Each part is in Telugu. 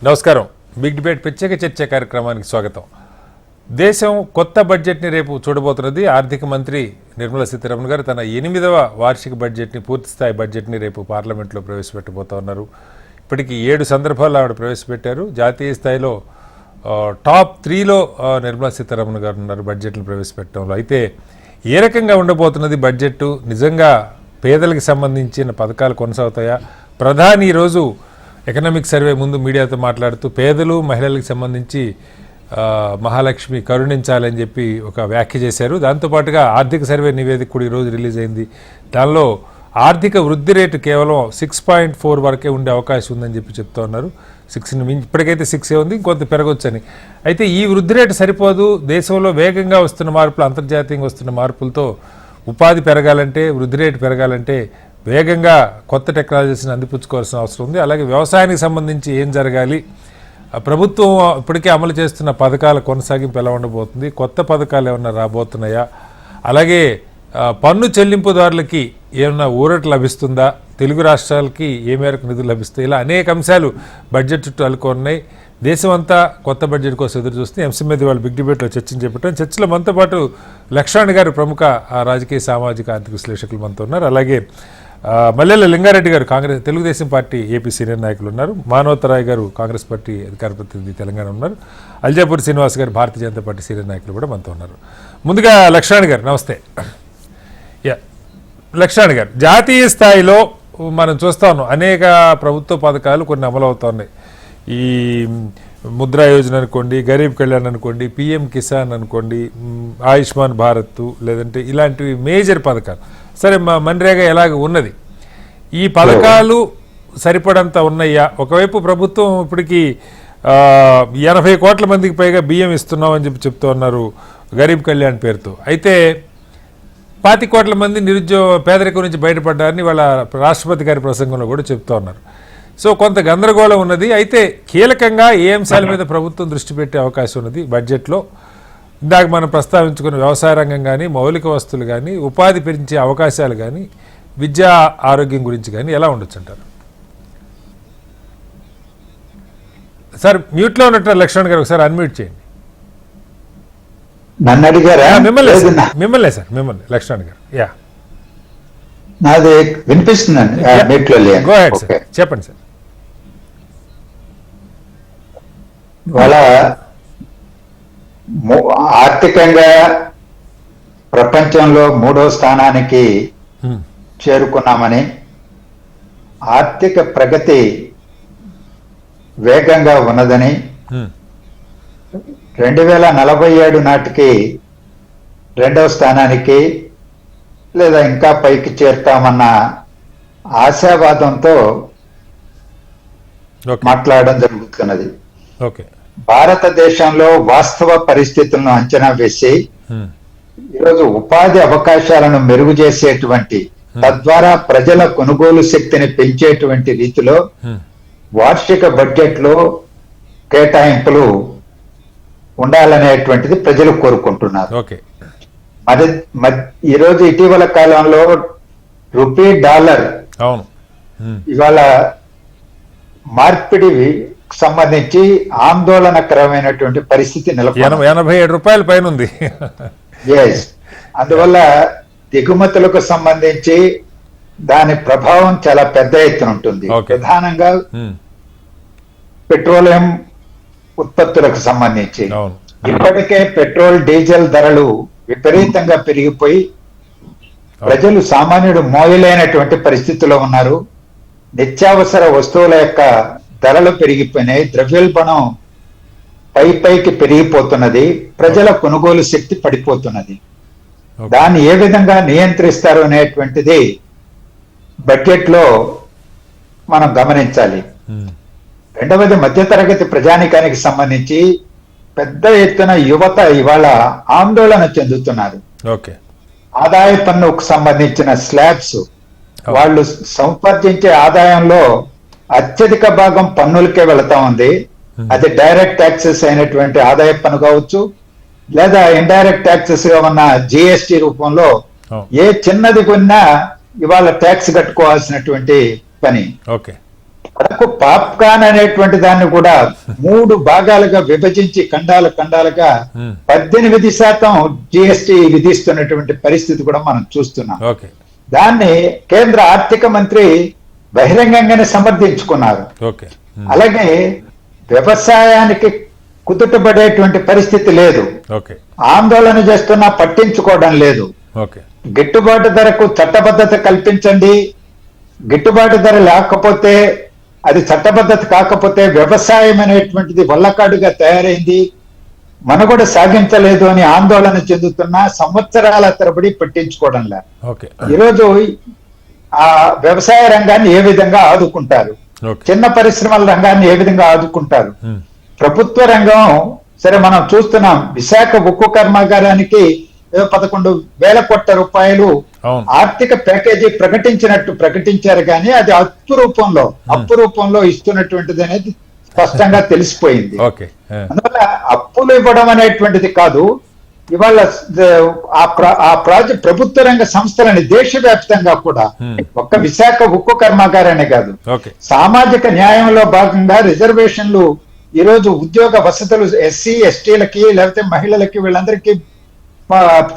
నమస్కారం. బిగ్ డిబేట్ ప్రత్యేక చర్చ కార్యక్రమానికి స్వాగతం. దేశం కొత్త బడ్జెట్ని రేపు చూడబోతున్నది. ఆర్థిక మంత్రి నిర్మలా సీతారామన్ గారు తన 8వ వార్షిక బడ్జెట్ని, పూర్తిస్థాయి బడ్జెట్ని రేపు పార్లమెంట్లో ప్రవేశపెట్టబోతా ఉన్నారు. ఇప్పటికీ 7 సందర్భాల్లో ఆవిడ ప్రవేశపెట్టారు. జాతీయ స్థాయిలో టాప్ 3లో నిర్మలా సీతారామన్ గారు ఉన్నారు బడ్జెట్ను ప్రవేశపెట్టడంలో. అయితే ఏ రకంగా ఉండబోతున్నది బడ్జెట్? నిజంగా పేదలకు సంబంధించిన పథకాలు కొనసాగుతాయా? ప్రధాని ఈరోజు ఎకనామిక్ సర్వే ముందు మీడియాతో మాట్లాడుతూ పేదలు మహిళలకు సంబంధించి మహాలక్ష్మి కరుణించాలని చెప్పి ఒక వ్యాఖ్య చేశారు. దాంతోపాటుగా ఆర్థిక సర్వే నివేదిక కూడా ఈరోజు రిలీజ్ అయింది. దానిలో ఆర్థిక వృద్ధి రేటు కేవలం 6.4 వరకే ఉండే అవకాశం ఉందని చెప్పి చెప్తా ఉన్నారు. 6ని మించి ఇప్పటికైతే 6 ఉంది, ఇంకొంత పెరగొచ్చని. అయితే ఈ వృద్ధి రేటు సరిపోదు. దేశంలో వేగంగా వస్తున్న మార్పులు, అంతర్జాతీయంగా వస్తున్న మార్పులతో ఉపాధి పెరగాలంటే, వృద్ధి రేటు పెరగాలంటే వేగంగా కొత్త టెక్నాలజీస్ని అందిపుచ్చుకోవాల్సిన అవసరం ఉంది. అలాగే వ్యవసాయానికి సంబంధించి ఏం జరగాలి, ప్రభుత్వం ఇప్పటికే అమలు చేస్తున్న పథకాల కొనసాగింపు ఎలా ఉండబోతుంది, కొత్త పథకాలు ఏమన్నా రాబోతున్నాయా, అలాగే పన్ను చెల్లింపుదారులకి ఏమన్నా ఊరట లభిస్తుందా, తెలుగు రాష్ట్రాలకి ఏ మేరకు నిధులు లభిస్తాయి, ఇలా అనేక అంశాలు బడ్జెట్ చుట్టూ అలుకున్నాయి. దేశం అంతా కొత్త బడ్జెట్ కోసం ఎదురు చూస్తుంది. అంశం మీద వాళ్ళు బిగ్ డిబేట్లో చర్చించేపట్టాం. చర్చలో మనతో పాటు లక్ష్మణ్ గారు, ప్రముఖ రాజకీయ సామాజిక ఆర్థిక విశ్లేషకులు మనతో ఉన్నారు. అలాగే మల్లెల లింగారెడ్డి గారు, Congress Telugu Desam party AP senior నాయకులు ఉన్నారు. మానవతరాయ్ గారు, కాంగ్రెస్ పార్టీ అధికార ప్రతినిధి తెలంగాణ ఉన్నారు. అల్జాపూర్ శ్రీనివాస్ గారు, భారతీయ జనతా పార్టీ సీనియర్ నాయకులు కూడా మనతో ఉన్నారు. ముందుగా లక్ష్మణ్ గారు నమస్తే. లక్ష్మణ్ గారు, జాతీయ స్థాయిలో మనం చూస్తా ఉన్నాం అనేక ప్రభుత్వ పథకాలు కొన్ని అమలు అవుతా ఉన్నాయి. ఈ ముద్రా యోజన అనుకోండి, గరీబ్ కళ్యాణ్ అనుకోండి, పిఎం కిసాన్ అనుకోండి, ఆయుష్మాన్ భారత్, లేదంటే ఇలాంటివి మేజర్ పథకాలు. సరే, మన్రేగా ఎలాగ ఉన్నది, ఈ పథకాలు సరిపడంత ఉన్నాయా? ఒకవైపు ప్రభుత్వం ఇప్పటికీ 80 కోట్ల మందికి పైగా బియ్యం ఇస్తున్నామని చెప్పి చెప్తూ ఉన్నారు గరీబ్ కళ్యాణ్ పేరుతో. అయితే 25 కోట్ల మంది పేదరికం నుంచి బయటపడ్డారని వాళ్ళ రాష్ట్రపతి గారి ప్రసంగంలో కూడా చెప్తూ ఉన్నారు. సో కొంత గందరగోళం ఉన్నది. అయితే కీలకంగా ఏ అంశాల మీద ప్రభుత్వం దృష్టి పెట్టే అవకాశం ఉన్నది బడ్జెట్లో? ఇందాక మనం ప్రస్తావించుకున్న వ్యవసాయ రంగం కానీ, మౌలిక వస్తువులు కానీ, ఉపాధి పెంచే అవకాశాలు కానీ, విద్యా ఆరోగ్యం గురించి కానీ ఎలా ఉండొచ్చు అంటారు? సార్ మ్యూట్లో ఉన్నట్టు లక్ష్మణ్ గారు ఒకసారి అన్మ్యూట్ చేయండి. నన్ను అడిగారా? మిమ్మల్ని సార్, మిమ్మల్ని లక్ష్మణ్ గారు. నాది వినిపిస్తుందండి. చెప్పండి సార్. వాళ్ళ ఆర్థికంగా ప్రపంచంలో 3వ స్థానానికి చేరుకున్నామని, ఆర్థిక ప్రగతి వేగంగా ఉన్నదని, 2047 నాటికి 2వ స్థానానికి లేదా ఇంకా పైకి చేరుతామన్న ఆశావాదంతో మాట్లాడడం జరుగుతున్నది. భారతదేశంలో వాస్తవ పరిస్థితులను అంచనా వేసి ఈరోజు ఉపాధి అవకాశాలను మెరుగు చేసేటువంటి, తద్వారా ప్రజల కొనుగోలు శక్తిని పెంచేటువంటి రీతిలో వార్షిక బడ్జెట్లో కేటాయింపులు ఉండాలనేటువంటిది ప్రజలు కోరుకుంటున్నారు. ఈరోజు ఇటీవల కాలంలో రూపీ డాలర్ ఇవాళ మార్పిడి సంబంధించి ఆందోళనకరమైనటువంటి పరిస్థితి నెలకొంది. 87 రూపాయల పైన ఉంది. అందువల్ల దిగుమతులకు సంబంధించి దాని ప్రభావం చాలా పెద్ద ఎత్తున ఉంటుంది. ప్రధానంగా పెట్రోలియం ఉత్పత్తులకు సంబంధించి ఇప్పటికే పెట్రోల్, డీజిల్ ధరలు విపరీతంగా పెరిగిపోయి ప్రజలు, సామాన్యుడు మోయలేనటువంటి పరిస్థితిలో ఉన్నారు. నిత్యావసర వస్తువుల యొక్క ధరలు పెరిగిపోయినాయి. ద్రవ్యోల్బణం పైకి పెరిగిపోతున్నది. ప్రజల కొనుగోలు శక్తి పడిపోతున్నది. దాన్ని ఏ విధంగా నియంత్రిస్తారు అనేటువంటిది బడ్జెట్ లో మనం గమనించాలి. రెండవది, మధ్యతరగతి ప్రజానికానికి సంబంధించి పెద్ద ఎత్తున యువత ఇవాళ ఆందోళన చెందుతున్నారు. ఆదాయ పన్నుకు సంబంధించిన స్లాబ్స్, వాళ్ళు సంపాదించే ఆదాయంలో అత్యధిక భాగం పన్నులకే వెళతా ఉంది. అది డైరెక్ట్ ట్యాక్సెస్ అయినటువంటి ఆదాయ పన్ను కావచ్చు, లేదా ఇండైరెక్ట్ ట్యాక్సెస్ గా ఉన్న జిఎస్టి రూపంలో ఏ చిన్నది కొన్నా ఇవాళ ట్యాక్స్ కట్టుకోవాల్సినటువంటి పని. మనకు పాప్కాన్ అనేటువంటి దాన్ని కూడా 3 భాగాలుగా విభజించి ఖండాలుగా 18% జిఎస్టి విధిస్తున్నటువంటి పరిస్థితి కూడా మనం చూస్తున్నాం. ఓకే. దాన్ని కేంద్ర ఆర్థిక మంత్రి బహిరంగంగానే సమర్థించుకున్నారు. ఓకే. అలాగే వ్యవసాయానికి కుదుటపడేటువంటి పరిస్థితి లేదు. ఓకే. ఆందోళన చేస్తున్నా పట్టించుకోవడం లేదు. ఓకే. గిట్టుబాటు ధరకు చట్టబద్ధత కల్పించండి, గిట్టుబాటు ధర లేకపోతే అది చట్టబద్ధత కాకపోతే వ్యవసాయం అనేటువంటిది వల్లకాడుగా తయారైంది, మనుగడ సాగించలేదు అని ఆందోళన చెందుతున్నా సంవత్సరాల తరబడి పట్టించుకోవడం లేదు. ఓకే. ఈరోజు ఆ వ్యవసాయ రంగాన్ని ఏ విధంగా ఆదుకుంటారు, చిన్న పరిశ్రమల రంగాన్ని ఏ విధంగా ఆదుకుంటారు, ప్రభుత్వ రంగం సరే మనం చూస్తున్నాం. విశాఖ ఉక్కు కర్మాగారానికి 11,000 కోట్ల రూపాయలు ఆర్థిక ప్యాకేజీ ప్రకటించారు కానీ అది అప్పు రూపంలో ఇస్తున్నటువంటిది అనేది స్పష్టంగా తెలిసిపోయింది. అందువల్ల అప్పులు ఇవ్వడం అనేటువంటిది కాదు, ఇవాళ ఆ ప్రాజెక్ట్ ప్రభుత్వ రంగ సంస్థలని దేశవ్యాప్తంగా కూడా ఒక్క విశాఖ ఉక్కు కర్మాగారానే కాదు, సామాజిక న్యాయంలో భాగంగా రిజర్వేషన్లు ఈరోజు ఉద్యోగ వసతులు ఎస్సీ ఎస్టీలకి లేకపోతే మహిళలకి వీళ్ళందరికీ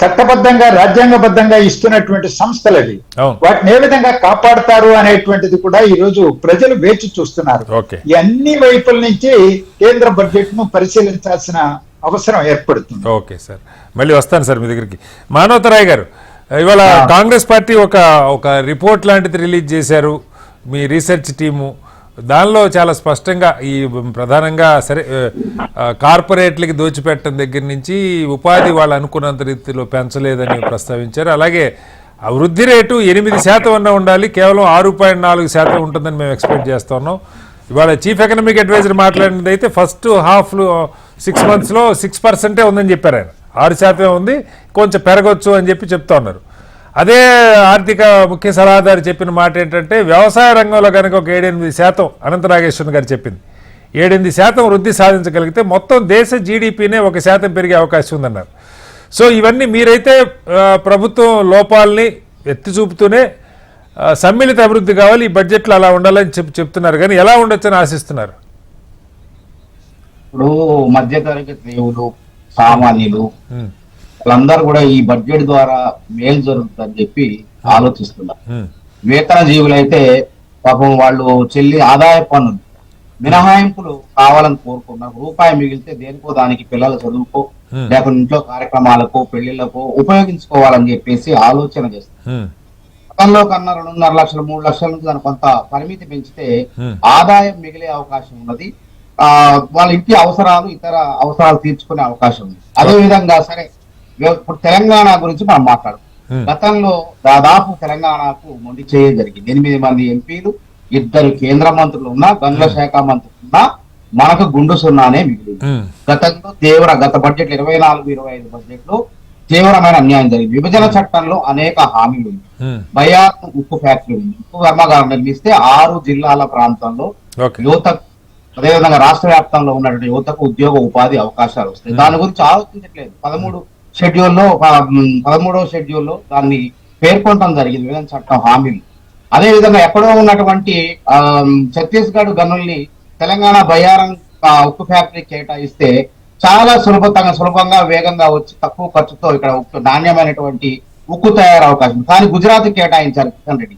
చట్టబద్ధంగా రాజ్యాంగబద్ధంగా ఇస్తున్నటువంటి సంస్థలు అవి. వాటిని ఏ విధంగా కాపాడతారు అనేటువంటిది కూడా ఈ రోజు ప్రజలు వేచి చూస్తున్నారు. ఈ అన్ని వైపుల నుంచి కేంద్ర బడ్జెట్ ను పరిశీలించాల్సిన అవసరం ఏర్పడుతుంది. ఓకే సార్, మళ్ళీ వస్తాను సార్ మీ దగ్గరికి. మానవతరాయ్ గారు, ఇవాళ కాంగ్రెస్ పార్టీ ఒక రిపోర్ట్ లాంటిది రిలీజ్ చేశారు, మీ రీసెర్చ్ టీము. దానిలో చాలా స్పష్టంగా ఈ ప్రధానంగా సరే కార్పొరేట్లకి దోచిపెట్టడం దగ్గర నుంచి ఉపాధి వాళ్ళు అనుకున్నంత రీతిలో పెంచలేదని ప్రస్తావించారు. అలాగే వృద్ధి రేటు 8% అన్నా ఉండాలి, కేవలం 6.4% ఉంటుందని మేము ఎక్స్పెక్ట్ చేస్తా ఉన్నాం. ఇవాళ చీఫ్ ఎకనామిక్ అడ్వైజర్ మాట్లాడినది అయితే ఫస్ట్ హాఫ్లో 6 monthsలో 6% ఉందని చెప్పారు ఆయన. 6% ఉంది, కొంచెం పెరగొచ్చు అని చెప్తా ఉన్నారు. అదే ఆర్థిక ముఖ్య సలహాదారు చెప్పిన మాట ఏంటంటే వ్యవసాయ రంగంలో కనుక ఒక 7-8% అనంత నాగేశ్వరన్ గారు చెప్పింది 7-8% వృద్ధి సాధించగలిగితే మొత్తం దేశ జీడిపినే 1% పెరిగే అవకాశం ఉందన్నారు. సో ఇవన్నీ మీరైతే ప్రభుత్వం లోపాలని ఎత్తి చూపుతూనే సమ్మిళిత అభివృద్ధి కావాలి, ఈ బడ్జెట్లో అలా ఉండాలని చెప్తున్నారు, కానీ ఎలా ఉండొచ్చని ఆశిస్తున్నారు? ఇప్పుడు మధ్యతరగతి దేవులు సామాన్యులు వాళ్ళందరూ కూడా ఈ బడ్జెట్ ద్వారా మేలు జరుగుతుందని చెప్పి ఆలోచిస్తున్నారు. వేతన జీవులైతే పాపం వాళ్ళు ఆదాయ పన్నులు మినహాయింపులు కావాలని కోరుకున్నారు. రూపాయి మిగిలితే దేనికో దానికి పిల్లల చదువుకో లేకపోతే ఇంట్లో కార్యక్రమాలకు పెళ్లిళ్లకు ఉపయోగించుకోవాలని చెప్పేసి ఆలోచన చేస్తారు. గతంలో కన్నా 2.5 లక్షలు 3 లక్షల నుంచి దాని కొంత పరిమితి పెంచితే ఆదాయం మిగిలే అవకాశం ఉన్నది. వాళ్ళ ఇంటి అవసరాలు ఇతర అవసరాలు తీర్చుకునే అవకాశం ఉంది. అదే విధంగా సరే ఇప్పుడు తెలంగాణ గురించి మనం మాట్లాడుతాం. గతంలో దాదాపు తెలంగాణకు మొండి చేయ జరిగింది. 8 మంది ఎంపీలు, 2 కేంద్ర మంత్రులు ఉన్నా, గనుల శాఖ మంత్రులు ఉన్నా మనకు గుండు సున్నానే మిగిలింది. గతంలో గత బడ్జెట్ 24-25 బడ్జెట్ లో తీవ్రమైన అన్యాయం జరిగింది. విభజన చట్టంలో అనేక హామీలు ఉంది. బయ్యారం ఉక్కు ఫ్యాక్టరీ ఉంది, ఉక్కు కర్మాగారం నిర్మిస్తే 6 జిల్లాల ప్రాంతంలో యువత అదేవిధంగా రాష్ట్ర వ్యాప్తంలో ఉన్నటువంటి యువతకు ఉద్యోగ ఉపాధి అవకాశాలు వస్తాయి. దాని గురించి ఆలోచించట్లేదు. 13వ షెడ్యూల్లో దాన్ని పేర్కొనడం జరిగింది విభజన చట్టం హామీలు. అదే విధంగా ఎక్కడో ఉన్నటువంటి ఛత్తీస్గఢ్ గనుల్ని తెలంగాణ బయ్యారం ఉక్కు ఫ్యాక్టరీ కేటాయిస్తే చాలా సులభంగా వేగంగా వచ్చి తక్కువ ఖర్చుతో ఇక్కడ నాణ్యమైనటువంటి ఉక్కు తయారు అవకాశం. కానీ గుజరాత్ కేటాయించారు కిషన్ రెడ్డి.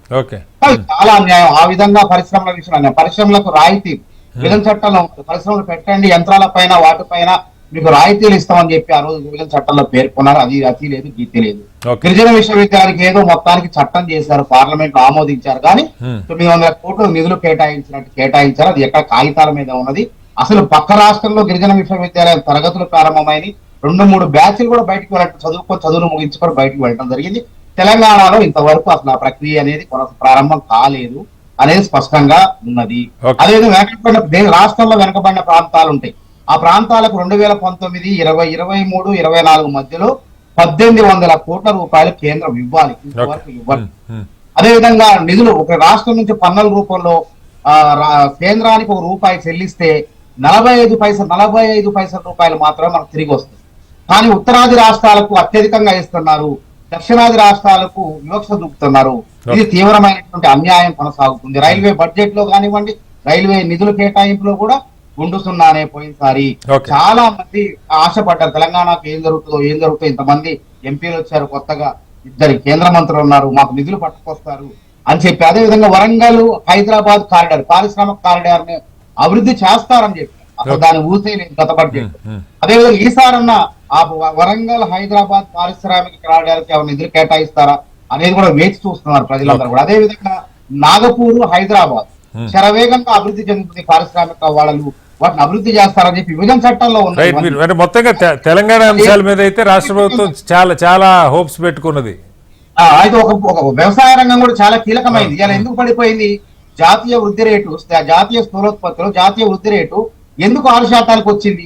చాలా అన్యాయం. ఆ విధంగా పరిశ్రమల విషయంలో పరిశ్రమలకు రాయితీ విభజన చట్టంలో పరిశ్రమలు పెట్టండి, యంత్రాల పైన వాటిపైన మీకు రాయితీలు ఇస్తామని చెప్పి ఆ రోజు విభజన చట్టంలో పేర్కొన్నారు. అది అతి లేదు గీతి లేదు. గిరిజన విశ్వవిద్యాలయానికి ఏదో మొత్తానికి చట్టం చేశారు, పార్లమెంట్ లో ఆమోదించారు, కానీ 900 కోట్లు నిధులు కేటాయించారు. అది ఎక్కడ కాగితాల మీద ఉన్నది. అసలు పక్క రాష్ట్రంలో గిరిజన విశ్వవిద్యాలయం తరగతులు ప్రారంభమైన 2-3 బ్యాచ్లు కూడా బయటకు వెళ్ళటం, చదువులు ముగించుకొని బయటకు వెళ్ళడం జరిగింది. తెలంగాణలో ఇంతవరకు అసలు ఆ ప్రక్రియ అనేది ప్రారంభం కాలేదు అనేది స్పష్టంగా ఉన్నది. అదేవిధంగా రాష్ట్రంలో వెనకబడిన ప్రాంతాలు ఉంటాయి. ఆ ప్రాంతాలకు 2019, 20, 23, 24 మధ్యలో 1800 కోట్ల రూపాయలు కేంద్రం ఇవ్వాలి. ఇంతవరకు ఇవ్వాలి. అదేవిధంగా నిధులు ఒక రాష్ట్రం నుంచి పన్నుల రూపంలో కేంద్రానికి ₹1 చెల్లిస్తే 45 పైసల రూపాయలు మాత్రమే మనకు తిరిగి వస్తుంది. కానీ ఉత్తరాది రాష్ట్రాలకు అత్యధికంగా ఇస్తున్నారు, దక్షిణాది రాష్ట్రాలకు వివక్ష చూపుతున్నారు. ఇది తీవ్రమైనటువంటి అన్యాయం కొనసాగుతుంది. రైల్వే బడ్జెట్ లో కానివ్వండి, రైల్వే నిధుల కేటాయింపులో కూడా గుండు సున్నానే పోయినసారి. Okay. చాలా మంది ఆశపడ్డారు తెలంగాణకు ఏం జరుగుతుందో ఇంతమంది ఎంపీలు వచ్చారు, కొత్తగా 2 కేంద్ర మంత్రులు ఉన్నారు, మాకు నిధులు పట్టుకొస్తారు అని చెప్పి. అదే విధంగా వరంగల్ హైదరాబాద్ కారిడార్, పారిశ్రామిక కారిడార్ ని అభివృద్ధి చేస్తారని చెప్పి అసలు దాని ఊసే లేదు గత బడ్జెట్. అదేవిధంగా ఈసారన్న ఆ వరంగల్ హైదరాబాద్ పారిశ్రామిక కారిడార్ కి ఏమైనా నిధులు కేటాయిస్తారా అనేది కూడా వేచి చూస్తున్నారు ప్రజలందరూ కూడా. అదే విధంగా నాగపూర్ హైదరాబాద్ శరవేగంగా అభివృద్ధి చెందుతుంది, పారిశ్రామిక వాళ్ళు వాటిని అభివృద్ధి చేస్తారని చెప్పి విభజన చట్టంలో ఉంది. మొత్తంగా తెలంగాణ అంశాల మీద అయితే రాష్ట్ర ప్రభుత్వం చాలా చాలా హోప్స్ పెట్టుకున్నది. అయితే ఒక వ్యవసాయ రంగం కూడా చాలా కీలకమైంది. ఇలా ఎందుకు పడిపోయింది? జాతీయ వృద్ధి రేటు, జాతీయ స్థూలోత్పత్తిలో జాతీయ వృద్ధి రేటు ఎందుకు 6% వచ్చింది?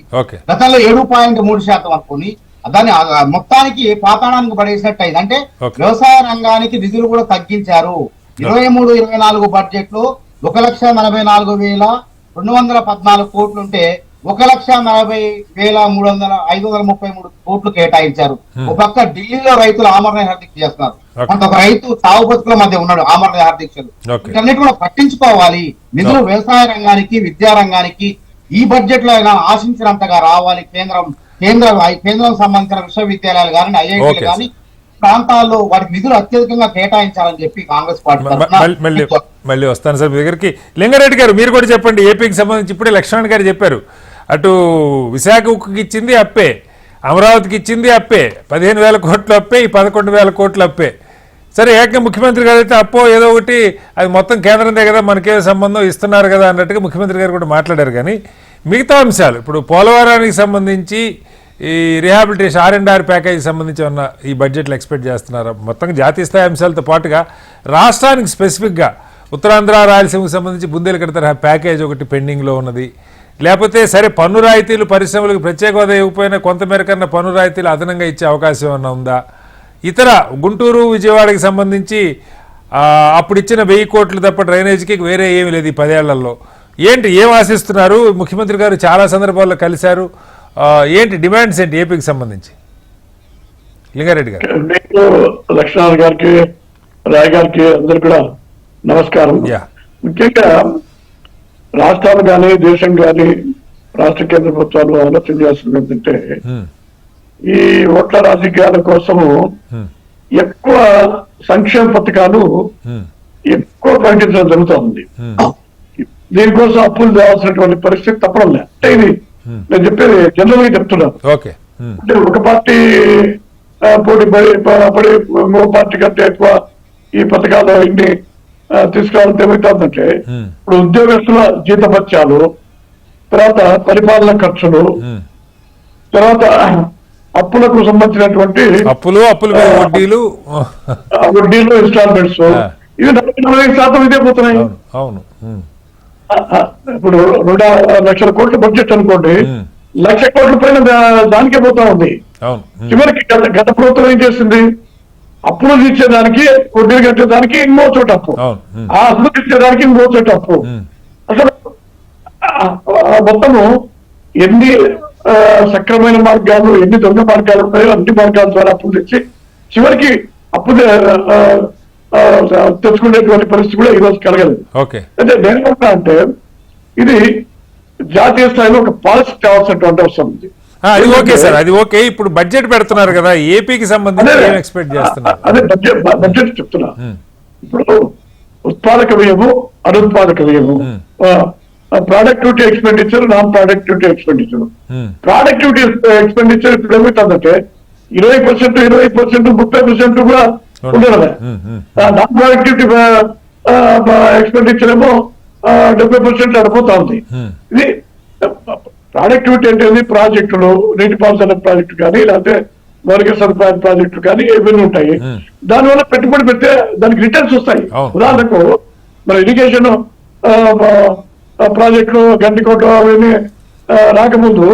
గతంలో 7.3% అనుకుని దాన్ని మొత్తానికి పాతాళానికి పడేసినట్టు అయింది. అంటే వ్యవసాయ రంగానికి నిధులు కూడా తగ్గించారు. 23-24 బడ్జెట్ లో 1,44,214 కోట్లు ఉంటే 1,40,533 కోట్లు కేటాయించారు. ఒక పక్క ఢిల్లీలో రైతులు ఆమరణ దీక్ష చేస్తున్నారు, కొంత ఒక రైతు తావు బతుకుల మధ్య ఉన్నాడు ఆమరణ దీక్షలు. వీటన్నిటి కూడా పట్టించుకోవాలి. నిధులు వ్యవసాయ రంగానికి, విద్యా రంగానికి ఈ బడ్జెట్ లో అయినా ఆశించినంతగా రావాలి. కేంద్రం సంబంధించిన విశ్వవిద్యాలయాలు కానీ, ఐఐటీలు కానీ ప్రాంతాల్లో వాటికి నిధులు అత్యధికంగా కేటాయించాలని చెప్పి కాంగ్రెస్ పార్టీ మళ్ళీ వస్తాను సార్ మీ దగ్గరికి. లింగారెడ్డి గారు మీరు కూడా చెప్పండి. ఏపీకి సంబంధించి ఇప్పుడే లక్ష్మణ్ గారు చెప్పారు, అటు విశాఖ ఉక్కుకి ఇచ్చింది అప్పే, అమరావతికి ఇచ్చింది అప్పే, 15,000 కోట్లు అప్పే, ఈ 11,000 కోట్లు అప్పే. సరే ఏకంగా ముఖ్యమంత్రి గారు అయితే అప్పో ఏదో ఒకటి అది మొత్తం కేంద్రందే కదా, మనకే సంబంధం ఇస్తున్నారు కదా అన్నట్టుగా ముఖ్యమంత్రి గారు కూడా మాట్లాడారు. కానీ మిగతా అంశాలు ఇప్పుడు పోలవరానికి సంబంధించి ఈ రిహాబిలిటేషన్ R&R ప్యాకేజీకి సంబంధించి ఉన్న ఈ బడ్జెట్లో ఎక్స్పెక్ట్ చేస్తున్నారా? మొత్తం జాతీయ స్థాయి అంశాలతో పాటుగా రాష్ట్రానికి స్పెసిఫిక్గా ఉత్తరాంధ్ర రాయలసీమకు సంబంధించి బుందేలకడ తరహా ప్యాకేజ్ ఒకటి పెండింగ్లో ఉన్నది. లేకపోతే సరే పన్ను రాయితీలు పరిశ్రమలకు ప్రత్యేక హోదా ఇవ్వకపోయినా కొంతమేరకన్నా పన్ను రాయితీలు అదనంగా ఇచ్చే అవకాశం ఏమన్నా ఉందా? ఇతర గుంటూరు విజయవాడకి సంబంధించి అప్పుడు ఇచ్చిన 1000 కోట్లు తప్ప డ్రైనేజీకి వేరే ఏమీ లేదు ఈ 10 ఏళ్లలో. ఏంటి ఏం ఆశిస్తున్నారు? ముఖ్యమంత్రి గారు చాలా సందర్భాల్లో కలిశారు, ఏంటి డిమాండ్స్ ఏంటి ఏపీకి సంబంధించి? లింగారెడ్డి గారు. లక్ష్మణ్ గారికి, రాయ్ గారికి అందరు కూడా నమస్కారం. ముఖ్యంగా రాష్ట్రాలు కానీ దేశం కానీ రాష్ట్ర కేంద్ర ప్రభుత్వాలు ఆలోచన చేస్తుంది ఏంటంటే ఈ ఓట్ల రాజకీయాల కోసము ఎక్కువ సంక్షేమ పథకాలు ఎక్కువ ప్రకటించడం జరుగుతుంది. దీనికోసం అప్పులు తేవాల్సినటువంటి పరిస్థితి తప్పడం లేదు. అంటే ఇది నేను చెప్పేది జనరల్ గా చెప్తున్నాను. అంటే ఒక పార్టీ పోటీ పడి ఇంకో పార్టీ కంటే ఎక్కువ ఈ పథకాలు ఇన్ని తీసుకురావాలంటే ఏమవుతుందంటే ఇప్పుడు ఉద్యోగస్తుల జీతభత్యాలు, తర్వాత పరిపాలన ఖర్చులు, తర్వాత అప్పులకు సంబంధించినటువంటి వడ్డీలు ఇన్స్టాల్మెంట్స్ ఇవి 40% ఇదే పోతున్నాయి. ఇప్పుడు 2 లక్షల కోట్ల బడ్జెట్ అనుకోండి, 1,00,000 కోట్ల పైన దానికే పోతా ఉంది. చివరికి గత ప్రభుత్వం ఏం చేసింది? అప్పులు తీర్చేదానికి, వడ్డీలు కట్టేదానికి ఇంకో చోట అప్పు, ఆ అప్పులు తీర్చేదానికి ఇంకో చోట అప్పు. అసలు మొత్తము ఎన్ని సక్రమైన మార్గాలు, ఎన్ని దొంగ మార్గాలు ఉన్నాయో అన్ని మార్గాల ద్వారా అప్పులు తెచ్చి చివరికి అప్పు తెచ్చుకునేటువంటి పరిస్థితి కూడా ఈ రోజు కలగలేదు. అంటే దేనివల్ల అంటే ఇది జాతీయ స్థాయిలో ఒక పాలసీ కావాల్సినటువంటి అవసరం ఉంది. అది ఓకే సార్, అది ఓకే. ఇప్పుడు బడ్జెట్ పెడుతున్నారు కదా, ఏపీకి సంబంధించి ఎక్స్పెక్ట్ చేస్తున్నారు? అదే బడ్జెట్ చెప్తున్నా. ఇప్పుడు ఉత్పాదక వ్యయము, అనుత్పాదక వ్యయము, productivity expenditure, non productivity expenditure. Productivity expenditure ఇప్పుడు ఏమవుతుందంటే 20%, 30% కూడా ఉండదు. నాన్ ప్రొడక్టివిటీ ఎక్స్పెండిచర్ ఏమో 70% అడిపోతా ఉంది. ఇది ప్రొడక్టివిటీ అంటే ప్రాజెక్టులు, నీటిపారుదల ప్రాజెక్టు కానీ, లేకపోతే మౌలిక సదుపాయాల ప్రాజెక్టులు కానీ ఇవన్నీ ఉంటాయి. దానివల్ల పెట్టుబడి పెడితే దానికి రిటర్న్స్ వస్తాయి. ఉదాహరణకు మన ఇరిగేషన్ ప్రాజెక్టులు, గండికోట అవన్నీ రాకముందు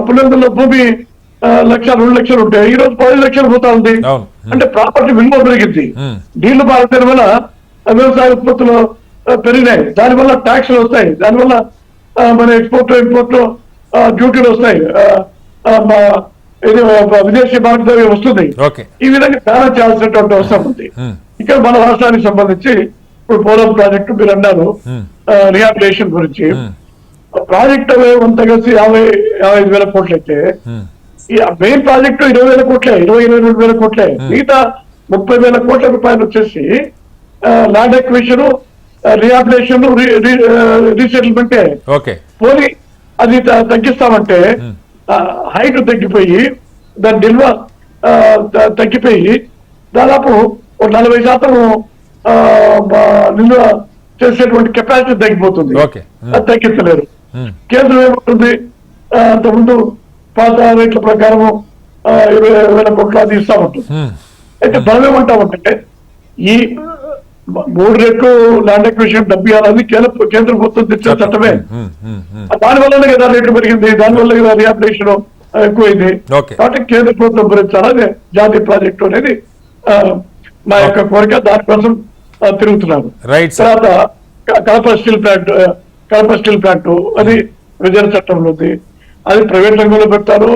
పులివెందుల భూమి 1,00,000, 2 లక్షలు ఉంటాయి, ఈ రోజు 10 లక్షలు పోతా ఉంది. అంటే ప్రాపర్టీ విలువ పెరిగింది. నీళ్లు పారడం వల్ల వ్యవసాయ ఉత్పత్తులు పెరిగినాయి, దానివల్ల ట్యాక్స్లు వస్తాయి, దానివల్ల మన ఎక్స్పోర్ట్ ఇంపోర్ట్ డ్యూటీలు వస్తాయి, ఇది విదేశీ భారతదేశం వస్తుంది. ఈ విధంగా బ్యాలెన్స్ చేయాల్సినటువంటి అవసరం ఉంది. ఇక్కడ మన రాష్ట్రానికి సంబంధించి ఇప్పుడు పోలవరం ప్రాజెక్టు మీరు అన్నారు రిహాబిలిటేషన్ గురించి. ప్రాజెక్ట్ అంతా కలిసి 55,000 కోట్లు అయితే ఈ మెయిన్ ప్రాజెక్టు 20,000 కోట్లే, 22,000 కోట్లే. మిగతా 30,000 కోట్ల రూపాయలు వచ్చేసి ల్యాండ్ ఎక్విజిషన్, రిహాబిలిటేషన్, రీసెటిల్మెంటే. పోనీ అది తగ్గిస్తామంటే హైట్ తగ్గిపోయి దాని నిల్వ తగ్గిపోయి దాదాపు 40% నిల్వ చేసేటువంటి కెపాసిటీ తగ్గిపోతుంది. అది తగ్గించలేరు. కేంద్రం ఏమంటుంది, అంతకుముందు పాత రేట్ల ప్రకారము 20,000 కోట్లు అది ఇస్తామంటుంది. అయితే మనం ఏమంటామంటే ఈ 3 రెట్లు ల్యాండ్ ఎక్విజిషన్ డబ్బు ఇవ్వాలని కేంద్ర ప్రభుత్వం తెచ్చిన చట్టమే. దానివల్లనే కదా రేట్లు పెరిగింది, దానివల్ల కదా రిహాబిలిటేషన్ ఎక్కువైంది. కాబట్టి కేంద్ర ప్రభుత్వం భరించాలని జాతీయ ప్రాజెక్టు అనేది మా యొక్క కోరిక. దానికోసం తిరుగుతున్నాను. తర్వాత కడప స్టీల్ ప్లాంట్ అది విజయ చట్టంలో ఉంది. అది ప్రైవేట్ రంగంలో పెడతారు,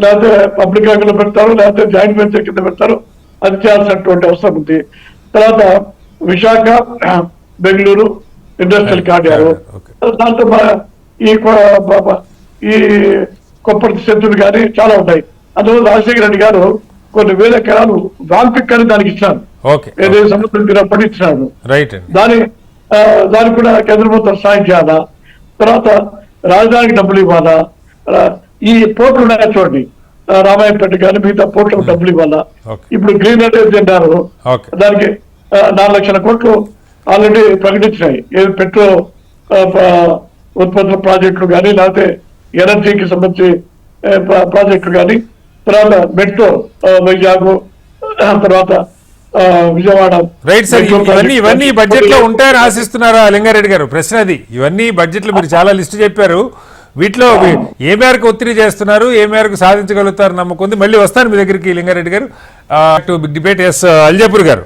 లేకపోతే పబ్లిక్ రంగంలో పెడతారు, లేకపోతే జాయింట్ వెంచర్ కింద పెడతారు. అది చేయాల్సినటువంటి అవసరం ఉంది. తర్వాత విశాఖ బెంగళూరు ఇండస్ట్రియల్ కారిడార్, దాంతో ఈ కొప్పటి సెంతులు కానీ చాలా ఉన్నాయి. అందులో రాజశేఖర రెడ్డి గారు కొన్ని వేల ఎకరాలు వాల్పిక్ అని దానికి ఇచ్చినారు, ఏదైతే సముద్రం తీరప్పటి ఇచ్చినాడు. దానికి కూడా కేంద్ర ప్రభుత్వం సాయం చేయాలా. తర్వాత రాజధానికి డబ్బులు ఇవ్వాలా. ఈ పోర్టులు ఉన్నాయా చూడండి, రామాయణపేట కానీ మిగతా పోర్టులకు డబ్బులు ఇవ్వాలా. ఇప్పుడు గ్రీన్ ఎనర్జీ అన్నారు, దానికి 4 లక్షల కోట్లు ఆల్రెడీ ప్రకటించినాయి. ఏది పెట్రో ఉత్పత్తుల ప్రాజెక్టులు కానీ, లేకపోతే ఎనర్జీకి సంబంధించి ప్రాజెక్టులు కానీ, తర్వాత మెట్రో వైజాగ్, తర్వాత విజయవాడ. రైట్ సార్, ఇవన్నీ బడ్జెట్ లో ఉంటాయని ఆశిస్తున్నారా లింగారెడ్డి గారు? ప్రశ్న అది. ఇవన్నీ బడ్జెట్ లో మీరు చాలా లిస్టు చెప్పారు, వీటిలో ఏ మేరకు ఒత్తిడి చేస్తున్నారు, ఏ మేరకు సాధించగలుగుతారు నమ్మకం ఉంది? మళ్ళీ వస్తాను మీ దగ్గరికి లింగారెడ్డి గారు. Big debate. ఎస్ అల్జాపూర్ గారు,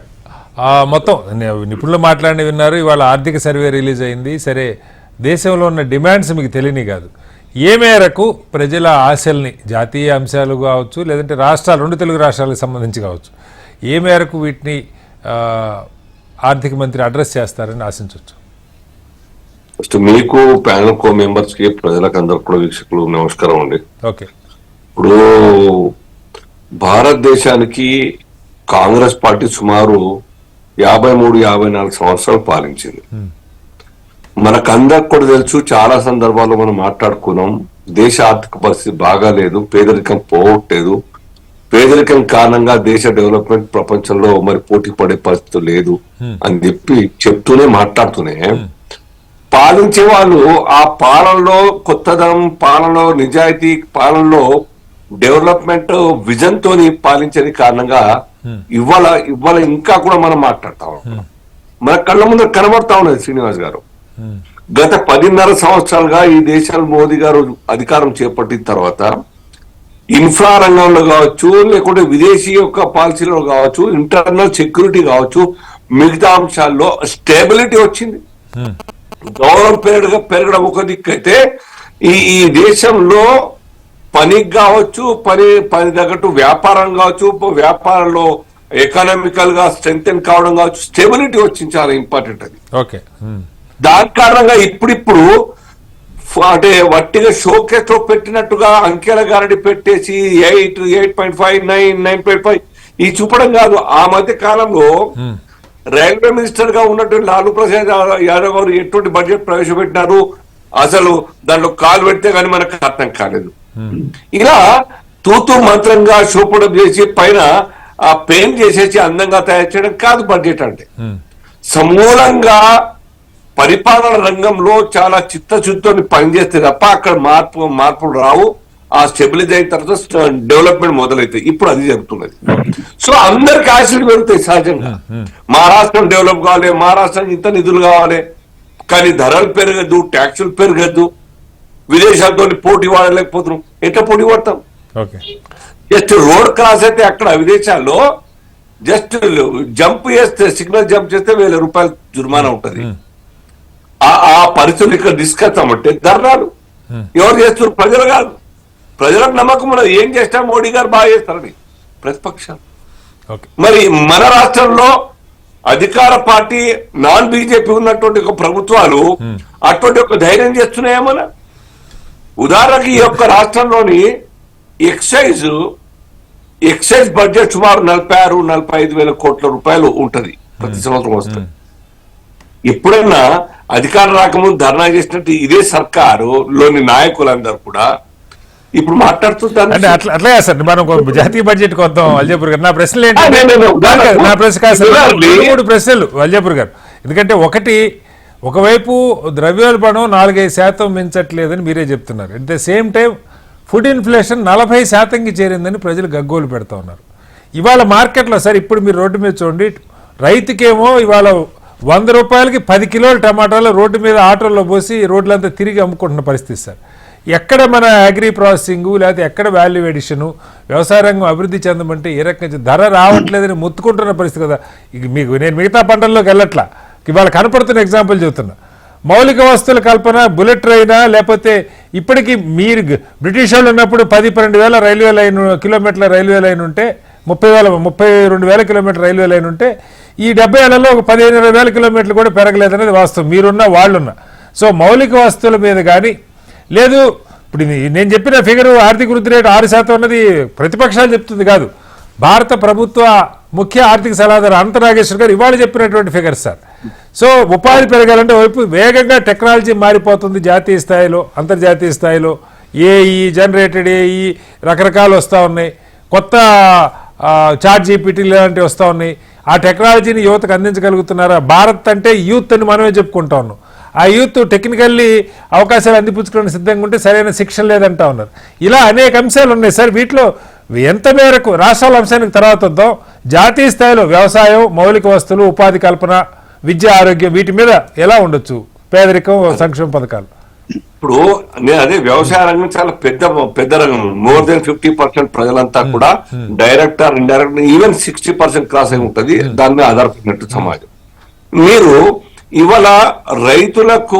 మొత్తం నిపుణులు మాట్లాడి విన్నారు. ఇవాళ ఆర్థిక సర్వే రిలీజ్ అయింది. సరే, దేశంలో ఉన్న డిమాండ్స్ మీకు తెలియని కాదు, ఏ మేరకు ప్రజల ఆశల్ని, జాతీయ అంశాలు కావచ్చు, లేదంటే రాష్ట్రాలు, 2 తెలుగు రాష్ట్రాలకు సంబంధించి కావచ్చు, ఏ మేరకు వీటిని ఆర్థిక మంత్రి అడ్రస్ చేస్తారని ఆశించవచ్చు? ఫస్ట్ మీకు ప్యానల్ కో మెంబర్స్ కి, ప్రజలకు అందరికి కూడా, వీక్షకులు నమస్కారం అండి. ఇప్పుడు భారతదేశానికి కాంగ్రెస్ పార్టీ సుమారు 53-54 సంవత్సరాలు పాలించింది. మనకందరికి కూడా తెలుసు, చాలా సందర్భాల్లో మనం మాట్లాడుకున్నాం, దేశ ఆర్థిక పరిస్థితి బాగాలేదు, పేదరికం పోవట్లేదు, పేదరికం కారణంగా దేశ డెవలప్మెంట్ ప్రపంచంలో మరి పోటీ పడే పరిస్థితి లేదు అని చెప్తూనే మాట్లాడుతూనే పాలించే వాళ్ళు ఆ పాలనలో కొత్తదనం, పాలనలో నిజాయితీ, పాలనలో డెవలప్మెంట్ విజన్ తోని పాలించని కారణంగా ఇవాళ ఇంకా కూడా మనం మాట్లాడతాం. మన కళ్ళ ముందు కనబడతా ఉన్నది శ్రీనివాస్ గారు. గత 10.5 సంవత్సరాలుగా ఈ దేశాలు మోదీ గారు అధికారం చేపట్టిన తర్వాత ఇన్ఫ్రా రంగంలో కావచ్చు, లేకుంటే విదేశీ యొక్క పాలసీలో కావచ్చు, ఇంటర్నల్ సెక్యూరిటీ కావచ్చు, మిగతా అంశాల్లో స్టేబిలిటీ వచ్చింది. గౌరవం పెరగడం ఒక దిక్కైతే, ఈ దేశంలో పనికి కావచ్చు, పని తగ్గట్టు వ్యాపారం కావచ్చు, వ్యాపారంలో ఎకనామికల్ గా స్ట్రెంగ్తెన్ కావడం కావచ్చు, స్టెబిలిటీ వచ్చింది. చాలా ఇంపార్టెంట్ అది. దాని కారణంగా ఇప్పుడిప్పుడు అంటే వట్టిగా షోకేస్ లో పెట్టినట్టుగా అంకెల గారడి పెట్టేసి 8, 8.5, 9, 9.5 ఈ చూపడం కాదు. ఆ మధ్య కాలంలో రైల్వే మినిస్టర్ గా ఉన్నటువంటి లాలూ ప్రసాద్ యాదవ్ గారు ఎటువంటి బడ్జెట్ ప్రవేశపెట్టినారు, అసలు దాంట్లో కాలు పెడితే కానీ మనకు అర్థం కాలేదు. ఇలా తూతూ మంత్రంగా చూపడం చేసి పైన ఆ పెయింట్ చేసేసి అందంగా తయారు చేయడం కాదు బడ్జెట్ అంటే. సమూలంగా పరిపాలన రంగంలో చాలా చిత్తశుద్ధితో పనిచేస్తే తప్ప అక్కడ మార్పులు రావు. ఆ స్టెబిలైజ్ అయిన తర్వాత డెవలప్మెంట్ మొదలవుతాయి. ఇప్పుడు అది జరుగుతున్నది. సో అందరికి ఆశలు పెరుగుతాయి సహజంగా. మహారాష్ట్రం డెవలప్ కావాలి, మహారాష్ట్రానికి ఇంత నిధులు కావాలి, కానీ ధరలు పెరగద్దు, ట్యాక్సులు పెరగద్దు, విదేశాలతో పోటీ పడలేకపోతున్నాం. ఎట్లా పోటీ పడతాం? జస్ట్ రోడ్ క్రాస్ అయితే అక్కడ విదేశాల్లో జస్ట్ జంప్ చేస్తే, సిగ్నల్ జంప్ చేస్తే 1000 రూపాయలు జుర్మానా ఉంటుంది. ఆ పరిస్థితులు ఇక్కడ తీసుకొస్తామంటే ధర్నాలు ఎవరు చేస్తున్నారు? ప్రజలు కాదు. ప్రజలకు నమ్మకం ఉన్నది, ఏం చేసినా మోడీ గారు బాగా చేస్తారని ప్రతిపక్షాలు. మరి మన రాష్ట్రంలో అధికార పార్టీ నాన్ బీజేపీ ఉన్నటువంటి ఒక ప్రభుత్వాలు అటువంటి ఒక ధైర్యం చేస్తున్నాయేమన్నా? ఉదాహరణకి ఈ యొక్క రాష్ట్రంలోని ఎక్సైజ్ బడ్జెట్ సుమారు 46-45 వేల కోట్ల రూపాయలు ఉంటది ప్రతి సంవత్సరం వస్తుంది. ఎప్పుడన్నా అధికారం రాకముందు ధర్నా చేసినట్టు ఇదే సర్కారు లోని నాయకులందరూ కూడా ఇప్పుడు మాట్లాడుతుంటారు. అంటే అట్లా సార్ మనం జాతీయ బడ్జెట్ కొద్దాం అల్జాపూర్ గారు. నా ప్రశ్నలు ఏంటంటే నా ప్రశ్న కాదు సార్, 3 ప్రశ్నలు అల్జాపూర్ గారు. ఎందుకంటే ఒకవైపు ద్రవ్యోల్బణం 4-5% మించట్లేదని మీరే చెప్తున్నారు. At the same time food inflation 40%కి చేరిందని ప్రజలు గగ్గోలు పెడతా ఉన్నారు. ఇవాళ మార్కెట్లో సార్ ఇప్పుడు మీరు రోడ్డు మీద చూడండి, రైతుకేమో ఇవాళ 100 రూపాయలకి 10 కిలోల టమాటాలు రోడ్డు మీద ఆటోల్లో పోసి రోడ్లంతా తిరిగి అమ్ముకుంటున్న పరిస్థితి సార్. ఎక్కడ మన అగ్రి ప్రాసెసింగ్ లేకపోతే ఎక్కడ వాల్యూ ఎడిషను, వ్యవసాయ రంగం అభివృద్ధి చెందమంటే ఏ రకంగా ధర రావట్లేదని మొత్తుకుంటున్న పరిస్థితి కదా. మీకు నేను మిగతా పంటల్లోకి వెళ్ళట్లా, ఇవాళ కనపడుతున్న ఎగ్జాంపుల్ చెబుతున్నా. మౌలిక వస్తువుల కల్పన, బుల్లెట్ ట్రైనా, లేకపోతే ఇప్పటికీ మీరు బ్రిటిష్ వాళ్ళు ఉన్నప్పుడు 10-12 వేల కిలోమీటర్ల రైల్వే లైన్ ఉంటే 32 వేల కిలోమీటర్ రైల్వే లైన్ ఉంటే ఈ 70 ఏళ్లలో ఒక 15-20 వేల కిలోమీటర్లు కూడా పెరగలేదనేది వాస్తవం, మీరున్నా వాళ్ళున్నా. సో మౌలిక వస్తువుల మీద కానీ లేదు, ఇప్పుడు నేను చెప్పిన ఫిగర్ ఆర్థిక వృద్ధి రేటు 6% ఉన్నది ప్రతిపక్షాలు చెప్తుంది కాదు, భారత ప్రభుత్వ ముఖ్య ఆర్థిక సలహాదారు అనంత నాగేశ్వర్ గారు ఇవాళ చెప్పినటువంటి ఫిగర్స్ సార్. సో ఉపాధి పెరగాలంటే వైపు వేగంగా టెక్నాలజీ మారిపోతుంది, జాతీయ స్థాయిలో అంతర్జాతీయ స్థాయిలో ఏఈ, జనరేటెడ్ ఏఈ రకరకాలు వస్తూ ఉన్నాయి, కొత్త చాట్ జీపీటీ లాంటివి వస్తూ ఉన్నాయి. ఆ టెక్నాలజీని యువతకు అందించగలుగుతున్నారా? భారత్ అంటే యూత్ అని మనమే చెప్పుకుంటా ఉన్నాం. ఆ యూత్ టెక్నికల్లీ అవకాశాలు అందిపుచ్చుకోవడానికి సిద్ధంగా ఉంటే సరైన శిక్షణ లేదంటా ఉన్నారు. ఇలా అనేక అంశాలు ఉన్నాయి సార్. వీటిలో ఎంత మేరకు రాష్ట్రాల అంశానికి తర్వాత వద్దాం, జాతీయ స్థాయిలో వ్యవసాయం, మౌలిక వస్తువులు, ఉపాధి కల్పన, విద్య, ఆరోగ్యం వీటి మీద ఎలా ఉండొచ్చు పేదరికం, సంక్షేమ పథకాలు? ఇప్పుడు నేను అదే వ్యవసాయ రంగం చాలా పెద్ద రంగం. మోర్ దెన్ 50% ప్రజలంతా కూడా direct or indirect, even 60% cross అయి ఉంటుంది. దాని మీద ఆధారపడినట్టు సమాజం. మీరు ఇవాళ రైతులకు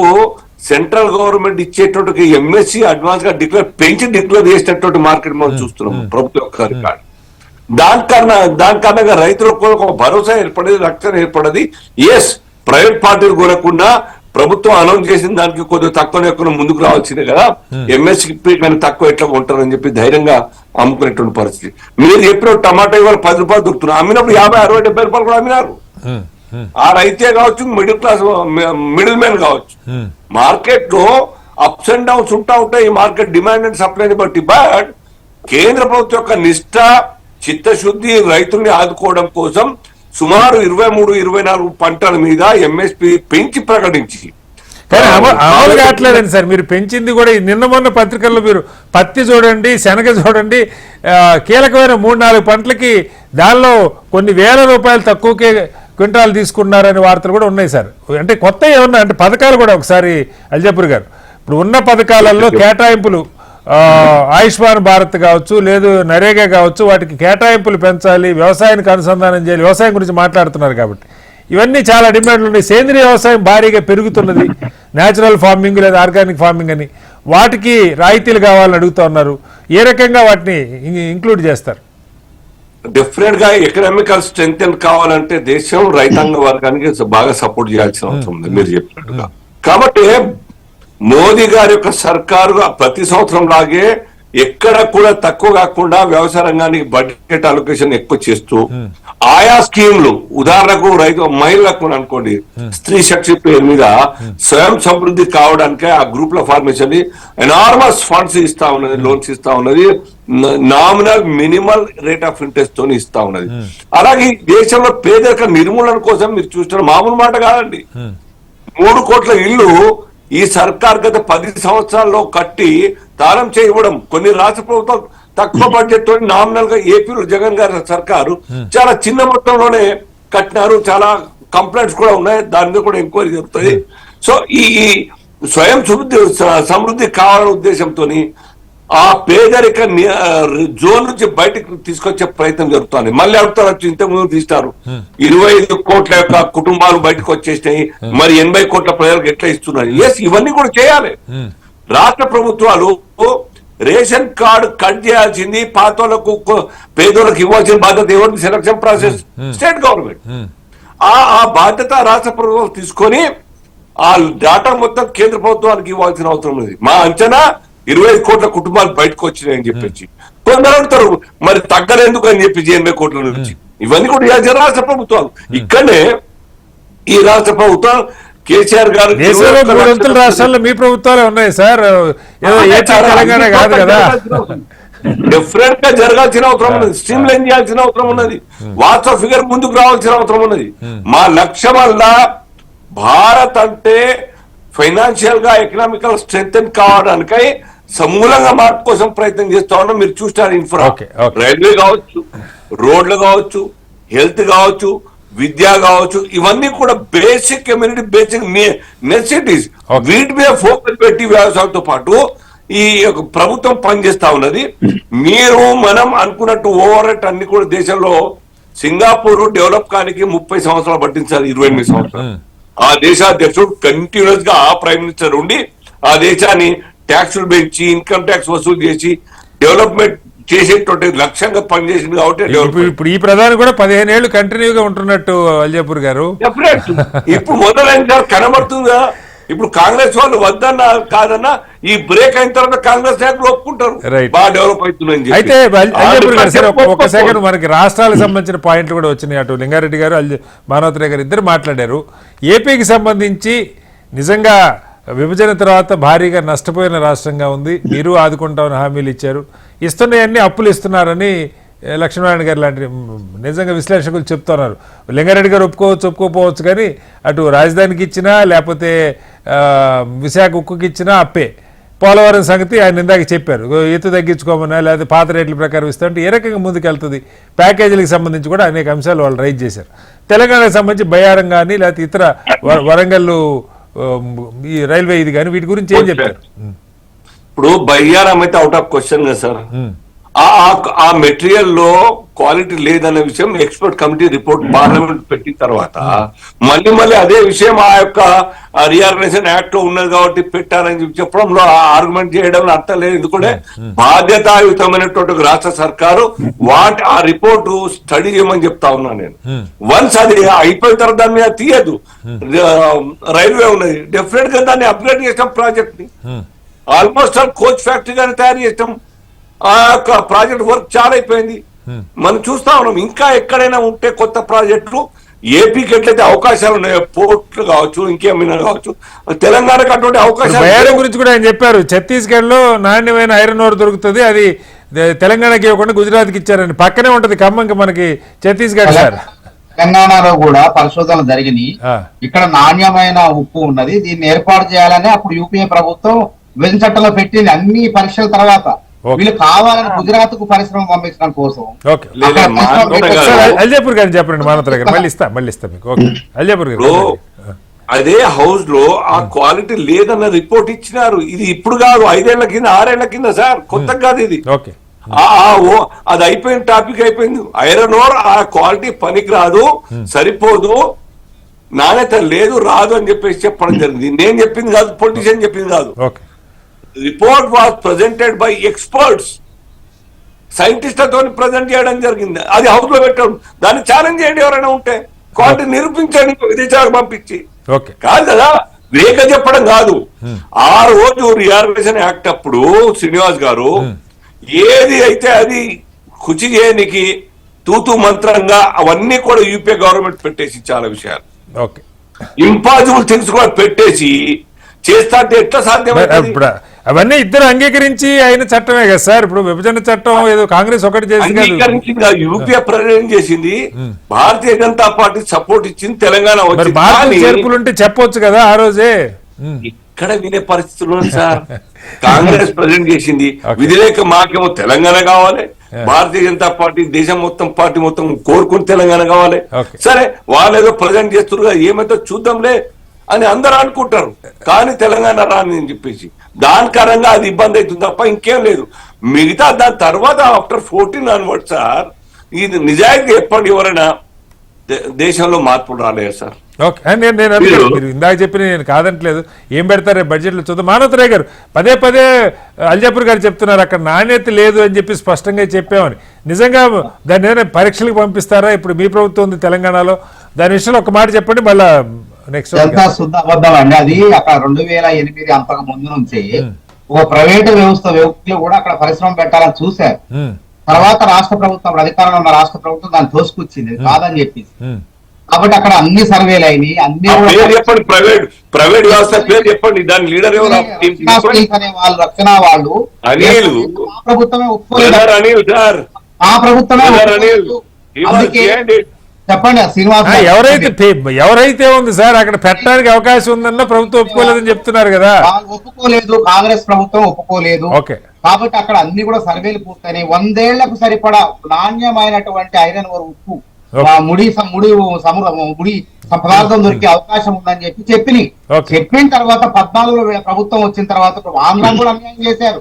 సెంట్రల్ గవర్నమెంట్ ఇచ్చేటువంటి ఎంఎస్సి అడ్వాన్స్ గా డిక్లేర్ చేసినటువంటి మార్కెట్ మనం చూస్తున్నాం ప్రభుత్వం యొక్క రికార్డు. దానికన్నా రైతులకు ఒక భరోసా ఏర్పడేది, రక్షణ ఏర్పడేది. ఎస్, ప్రైవేట్ పార్టీలు కొనకుండా ప్రభుత్వం అనౌన్స్ చేసిన దానికి కొద్దిగా తక్కువ ముందుకు రావాల్సిందే కదా. ఎంఎస్పీ కానీ తక్కువ ఎట్లా ఉంటారని చెప్పి ధైర్యంగా అమ్ముకునేటువంటి పరిస్థితి. మీరు చెప్పిన టమాటా ఇవాళ 10 రూపాయలు దొరుకుతున్నారు, అమ్మినప్పుడు 50, 60, 70 రూపాయలు కూడా అమ్మినారు. ఆ రైతే కావచ్చు, మిడిల్ మ్యాన్ కావచ్చు. మార్కెట్ లో అప్స్ అండ్ డౌన్స్ ఉంటాయి, ఈ మార్కెట్ డిమాండ్ అండ్ సప్లైని బట్టి. బట్ కేంద్ర ప్రభుత్వం యొక్క నిష్ఠ, చిత్తశుద్ధి రైతుల్ని ఆదుకోవడం కోసం సుమారు 23-24 పంటల మీద ఎంఎస్పీ పెంచి ప్రకటించి కానీ అమలు కావట్లేదండి సార్. మీరు పెంచింది కూడా నిన్న మొన్న పత్రికల్లో మీరు పత్తి చూడండి, శనగ చూడండి, కీలకమైన 3-4 పంటలకి దానిలో కొన్ని వేల రూపాయలు తక్కువకే క్వింటాలు తీసుకున్నారనే వార్తలు కూడా ఉన్నాయి సార్. అంటే కొత్త ఏమన్నా అంటే పథకాలు కూడా ఒకసారి అల్జాపూర్ గారు, ఇప్పుడు ఉన్న పథకాలలో కేటాయింపులు, ఆయుష్మాన్ భారత్ కావచ్చు, లేదు నరేగా కావచ్చు, వాటికి కేటాయింపులు పెంచాలి, వ్యవసాయానికి అనుసంధానం చేయాలి, వ్యవసాయం గురించి మాట్లాడుతున్నారు కాబట్టి ఇవన్నీ చాలా డిమాండ్లు ఉన్నాయి. సేంద్రీయ వ్యవసాయం భారీగా పెరుగుతున్నది, న్యాచురల్ ఫార్మింగ్ లేదా ఆర్గానిక్ ఫార్మింగ్ అని, వాటికి రాయితీలు కావాలని అడుగుతూ ఉన్నారు. ఏ రకంగా వాటిని ఇంక్లూడ్ చేస్తారు? డెఫినెట్ గా ఎకనామికల్ స్ట్రెంగ్త్ కావాలంటే దేశం రైతాంగ వర్గానికి బాగా సపోర్ట్ చేయాల్సిన అవసరం ఉంది మీరు చెప్పినట్టుగా. కాబట్టి మోదీ గారి యొక్క సర్కారు ప్రతి సంవత్సరం లాగే ఎక్కడ కూడా తక్కువ కాకుండా వ్యవసాయ రంగానికి బడ్జెట్ అలొకేషన్ ఎక్కువ చేస్తూ ఆయా స్కీమ్లు, ఉదాహరణకు రైతు మహిళలకు అనుకోండి, స్త్రీ శక్తి పేరు మీద స్వయం సమృద్ధి కావడానికి ఆ గ్రూప్ ల ఫార్మేషన్ ఎనార్మస్ ఫండ్స్ ఇస్తా ఉన్నది, లోన్స్ ఇస్తా ఉన్నది, nominal minimal rate of interest తోని ఇస్తా ఉన్నది. అలాగే దేశంలో పేదరిక నిర్మూలన కోసం మీరు చూస్తున్న మామూలు మాట కాదండి, 3 కోట్ల ఇల్లు ఈ సర్కార్ గత 10 సంవత్సరాల్లో కట్టి దానం చేయడం. కొన్ని రాష్ట్ర ప్రభుత్వం తక్కువ బడ్జెట్ తో నామినల్ గా ఏపీలో జగన్ గారి సర్కారు చాలా చిన్న మొత్తంలోనే కట్టినారు. చాలా కంప్లైంట్స్ కూడా ఉన్నాయి, దాని మీద కూడా ఎంక్వైరీ జరుగుతుంది. సో ఈ స్వయం సమృద్ధి కావాలనే ఉద్దేశంతో ఆ పేదరిక జోన్ నుంచి బయటకు తీసుకొచ్చే ప్రయత్నం జరుగుతుంది. మళ్ళీ అడుగుతారు, ఇంతకు ముందు తీస్తారు 25 కోట్ల యొక్క కుటుంబాలు బయటకు వచ్చేసినాయి, మరి 80 కోట్ల ప్రజలకు ఎట్లా ఇస్తున్నారు? ఎస్, ఇవన్నీ కూడా చేయాలి. రాష్ట్ర ప్రభుత్వాలు రేషన్ కార్డు కట్ చేయాల్సింది, పాతోళ్లకు పేదోళ్ళకి ఇవ్వాల్సిన బాధ్యత ఎవరిది? Selection process state government. ఆ బాధ్యత రాష్ట్ర ప్రభుత్వం తీసుకొని ఆ డేటా మొత్తం కేంద్ర ప్రభుత్వానికి ఇవ్వాల్సిన అవసరం ఉంది. మా అంచనా 25 కోట్ల కుటుంబాలు బయటకు వచ్చినాయని చెప్పేసి కొందరు అంటారు మరి తగ్గలేందుకు అని చెప్పి 80 కోట్ల నుంచి. ఇవన్నీ కూడా ఇవ్వాల్సిన రాష్ట్ర ప్రభుత్వాలు. ఇక్కడనే ఈ రాష్ట్ర ప్రభుత్వం కేసీఆర్ గారు దేశంలో 3 రాష్ట్రాల్లో మీ ప్రభుత్వాలే ఉన్నాయి సార్, ఏదో ఏపీ తెలంగాణ కాదు కదా. డిఫరెంట్ గా జరగాల్సిన అవసరం ఉన్నది, స్ట్రీమ్ లైన్ చేయాల్సిన అవసరం ఉన్నది, వాస్తవ ఫిగర్ ముందుకు రావాల్సిన అవసరం ఉన్నది. మా లక్ష్యం వల్ల భారత్ అంటే ఫైనాన్షియల్ గా ఎకనామికల్ స్ట్రెంగ్ కావడానికై సమూలంగా మార్పు కోసం ప్రయత్నం చేస్తా ఉన్నాం. మీరు చూస్తారు ఇన్ఫ్రా, రైల్వే కావచ్చు, రోడ్లు కావచ్చు, హెల్త్ కావచ్చు, విద్య కావచ్చు, ఇవన్నీ కూడా బేసిక్ కమ్యూనిటీ బేసిక్ నెసెసిటీస్. వీటి మీద ఫోకస్ పెట్టి వ్యవసాయంతో పాటు ఈ ప్రభుత్వం పనిచేస్తా ఉన్నది. మీరు మనం అనుకున్నట్టు ఓవర్ రేట్ అన్ని కూడా దేశంలో సింగపూర్ డెవలప్ కానికి 30 సంవత్సరాలు పట్టించాలి, 28 సంవత్సరాలు. ఆ దేశ అధ్యక్షుడు కంటిన్యూస్ గా ఆ ప్రైమ్ మినిస్టర్ ఉండి ఆ దేశాన్ని ట్యాక్సులు పెంచి ఇన్కమ్ ట్యాక్స్ వసూలు చేసి డెవలప్మెంట్ చేసేటువంటి లక్ష్యంగా పనిచేసింది కాబట్టి ఇప్పుడు ఈ ప్రధాని కూడా 15 ఏళ్ళు కంటిన్యూగా ఉంటున్నట్టు అల్జాపూర్ గారు. ఇప్పుడు మొదలైన సార్ కనబడుతుందా? ఇప్పుడు కాంగ్రెస్ వాళ్ళు వద్దన్నా కాదన్నా ఈ బ్రేక్ అయిన తర్వాత కాంగ్రెస్ నాయకులు ఒప్పుకుంటారు బాగా డెవలప్ అవుతుందని. అయితే అల్జాపూర్ గారు సార్ ఒక సెకండ్, మనకి రాష్ట్రాలకు సంబంధించిన పాయింట్లు కూడా వచ్చినాయి. అటు లింగారెడ్డి గారు మానవతరాయ్ గారు ఇద్దరు మాట్లాడారు. ఏపీకి సంబంధించి నిజంగా విభజన తర్వాత భారీగా నష్టపోయిన రాష్ట్రంగా ఉంది, మీరు ఆదుకుంటామని హామీలు ఇచ్చారు, ఇస్తున్నవన్నీ అప్పులు ఇస్తున్నారని లక్ష్మీనారాయణ గారు లాంటి నిజంగా విశ్లేషకులు చెప్తున్నారు. లింగారెడ్డి గారు ఒప్పుకోకపోవచ్చు, కానీ అటు రాజధానికి ఇచ్చినా లేకపోతే విశాఖ ఉక్కుకి ఇచ్చినా అప్పే. పోలవరం సంగతి ఆయన ఇందాక చెప్పారు, ఎత్తు తగ్గించుకోమన్నా లేకపోతే పాత రేట్ల ప్రకారం ఇస్తామంటే ఏ రకంగా ముందుకెళ్తుంది. ప్యాకేజీలకు సంబంధించి కూడా అనేక అంశాలు వాళ్ళు రైజ్ చేశారు. తెలంగాణకు సంబంధించి బయ్యారం కానీ లేకపోతే ఇతర వరంగల్ ఈ రైల్వే ఇది కానీ వీటి గురించి ఏం చెప్పారు? ఇప్పుడు బయ్యారం అయితే అవుట్ ఆఫ్ క్వశ్చన్ కదా సార్. ఆ మెటీరియల్ లో క్వాలిటీ లేదనే విషయం ఎక్స్పర్ట్ కమిటీ రిపోర్ట్ పార్లమెంట్ పెట్టిన తర్వాత మళ్ళీ అదే విషయం ఆ యొక్క రీఆర్గనైజేషన్ యాక్ట్ లో ఉన్నది కాబట్టి పెట్టారని చెప్పడంలో ఆర్గ్యుమెంట్ చేయడంలో అర్థం లేదు. ఎందుకంటే బాధ్యతాయుతమైనటువంటి రాష్ట్ర సర్కారు ఆ రిపోర్టు స్టడీ చేయమని చెప్తా ఉన్నా నేను. వన్స్ అది అయిపోయిన తర్వాత దాని మీద తీయదు. రైల్వే ఉన్నది, డెఫినెట్ గా దాన్ని అప్గ్రేడ్ చేసాం ప్రాజెక్ట్ ని. ఆల్మోస్ట్ కోచ్ ఫ్యాక్టరీ గాని తయారు చేస్తాం. ఆ యొక్క ప్రాజెక్ట్ వర్క్ చాలా అయిపోయింది. మనం చూస్తా ఉన్నాం ఇంకా ఎక్కడైనా ఉంటే కొత్త ప్రాజెక్టులు ఏపీకి ఎట్లయితే అవకాశాలు ఉన్నాయో పోర్ట్లు కావచ్చు, ఇంకేమైనా కావచ్చు, తెలంగాణకు అటువంటి అవకాశాలు గురించి కూడా ఆయన చెప్పారు. ఛత్తీస్గఢ్ లో నాణ్యమైన ఐరన్ ఓర్ దొరుకుతుంది, అది తెలంగాణకి ఇవ్వకుండా గుజరాత్కి ఇచ్చారని. పక్కనే ఉంటది ఖమ్మంకి మనకి ఛత్తీస్గఢ్ సార్. తెలంగాణలో కూడా పరిశోధనలు జరిగినాయి. ఇక్కడ నాణ్యమైన ఉప్పు ఉన్నది, దీన్ని ఏర్పాటు చేయాలని అప్పుడు యూపీఏ ప్రభుత్వం విభజన చట్టంలో పెట్టింది. అన్ని పరీక్షల తర్వాత వీళ్ళు కావాలని గుజరాత్ కు పరిశ్రమ పంపించడం కోసం. అల్జాపూర్ గారు చెప్పండి, మానవతరాయ్ గారు మళ్ళీ ఇస్తా మీకు. అల్జాపూర్ గారు అదే హౌస్ లో ఆ క్వాలిటీ లేదన్న రిపోర్ట్ ఇచ్చినారు. ఇది ఇప్పుడు కాదు, 5 ఏళ్ల కింద 6 ఏళ్ల కింద సార్, కొత్త కాదు ఇది. అది అయిపోయిన టాపిక్ అయిపోయింది. ఐరన్ ఓర్ ఆ క్వాలిటీ పనికి రాదు, సరిపోదు, నాణ్యత లేదు, రాదు అని చెప్పేసి చెప్పడం జరిగింది. నేను చెప్పింది కాదు, పొలిటీషియన్ చెప్పింది కాదు. Report was presented by experts, సైంటిస్టులతో ప్రజెంట్ చేయడం జరిగింది. అది హౌస్ లో పెట్టడం, దాన్ని ఛాలెంజ్ చేయండి ఎవరైనా ఉంటే, క్వాలిటీ నిరూపించండి విదేశాలకు పంపించి. కాదు కదా, వేగ చెప్పడం కాదు. ఆ రోజు రీఆర్గనైజేషన్ యాక్ట్ అప్పుడు శ్రీనివాస్ గారు ఏది అయితే అది కుచి చేయనికి తూతూ మంత్రంగా అవన్నీ కూడా యూపీఏ గవర్నమెంట్ పెట్టేసి చాలా విషయాలు ఇంపాసిబుల్ థింగ్స్ కూడా పెట్టేసి చేస్తా అంటే ఎట్లా సాధ్యమైంది? అవన్నీ ఇద్దరు అంగీకరించి అయిన చట్టమే కదా సార్. ఇప్పుడు విభజన చట్టం ఏదో కాంగ్రెస్ ఒకటి అంగీకరించింది, యూపీఏ ప్రెసిడెంట్ చేసింది, భారతీయ జనతా పార్టీ సపోర్ట్ ఇచ్చింది, తెలంగాణ వచ్చింది. చేర్పులు ఉంటే చెప్పొచ్చు కదా ఆ రోజే. ఇక్కడ వినే పరిస్థితుల్లో సార్ కాంగ్రెస్ ప్రెసిడెంట్ చేసింది, విధిలేక మాకేమో తెలంగాణ కావాలి, భారతీయ జనతా పార్టీ దేశం మొత్తం పార్టీ మొత్తం కోరుకుని తెలంగాణ కావాలి. సరే వాళ్ళు ఏదో ప్రజెంట్ చేస్తున్నారు, ఏమైతే చూద్దాంలే అని అందరూ అనుకుంటారు. కానీ తెలంగాణ రాని అని చెప్పేసి దాని కారణంగా అది ఇబ్బంది అవుతుంది తప్ప ఇంకేం లేదు. మిగతా దాని తర్వాత ఆఫ్టర్ 14 అన్వర్డ్ సార్ ఇది నిజాయితీ చెప్పండి, ఎవరైనా దేశంలో మార్పులు రాలేదు సార్. ఓకే, నేను మీరు ఇందాక చెప్పిన నేను కాదంటలేదు. ఏం పెడతారు బడ్జెట్లో చూద్దాం. మానవతరాయ్ గారు పదే అల్జాపూర్ గారు చెప్తున్నారు అక్కడ నాణ్యత లేదు అని చెప్పి స్పష్టంగా చెప్పామని. నిజంగా దాన్ని ఏదైనా పరీక్షలకు పంపిస్తారా? ఇప్పుడు మీ ప్రభుత్వం ఉంది తెలంగాణలో, దాని విషయంలో ఒక మాట చెప్పండి, మళ్ళా నెక్స్ట్. ఎంత శుద్ధ అబద్ధం అండి అది. అక్కడ 2008 అంతకు ముందు నుంచి ఒక ప్రైవేటు వ్యక్తులు కూడా అక్కడ పరిశ్రమ పెట్టాలని చూశారు. తర్వాత రాష్ట్ర ప్రభుత్వం, అధికారంలో ఉన్న రాష్ట్ర ప్రభుత్వం దాన్ని తోసుకొచ్చింది కాదని చెప్పేసి. కాబట్టి అక్కడ అన్ని సర్వేలు అయినాయి, అన్ని చెప్పండి. ప్రైవేట్ వ్యవస్థ పేరు చెప్పండి, దాని లీడర్ ఎవరు? అనే వాళ్ళు, రక్షణ వాళ్ళు. అనిల్, మా ప్రభుత్వమే ఒప్పుకోలేదు, అనిల్ సార్, మా ప్రభుత్వమే అనిల్. అందుకే చెప్పండి శ్రీనివాస్. ఎవరైతే ఉంది సార్ అక్కడ పెట్టడానికి అవకాశం ఉందన్న ప్రభుత్వం ఒప్పుకోలేదని చెప్తున్నారు కదా. వాళ్ళు ఒప్పుకోలేదు, కాంగ్రెస్ ప్రభుత్వం ఒప్పుకోలేదు. ఓకే, కాబట్టి అక్కడ అన్ని కూడా సర్వేలు పూర్తయినాయి. 100 ఏళ్లకు సరిపడా నాణ్యమైనటువంటి ఐరన్ ఓర్ ఉప్పు, ముడి పదార్థం దొరికే అవకాశం ఉందని చెప్పి చెప్పిన తర్వాత 14లో ప్రభుత్వం వచ్చిన తర్వాత ఆంధ్ర కూడా అన్యాయం చేశారు,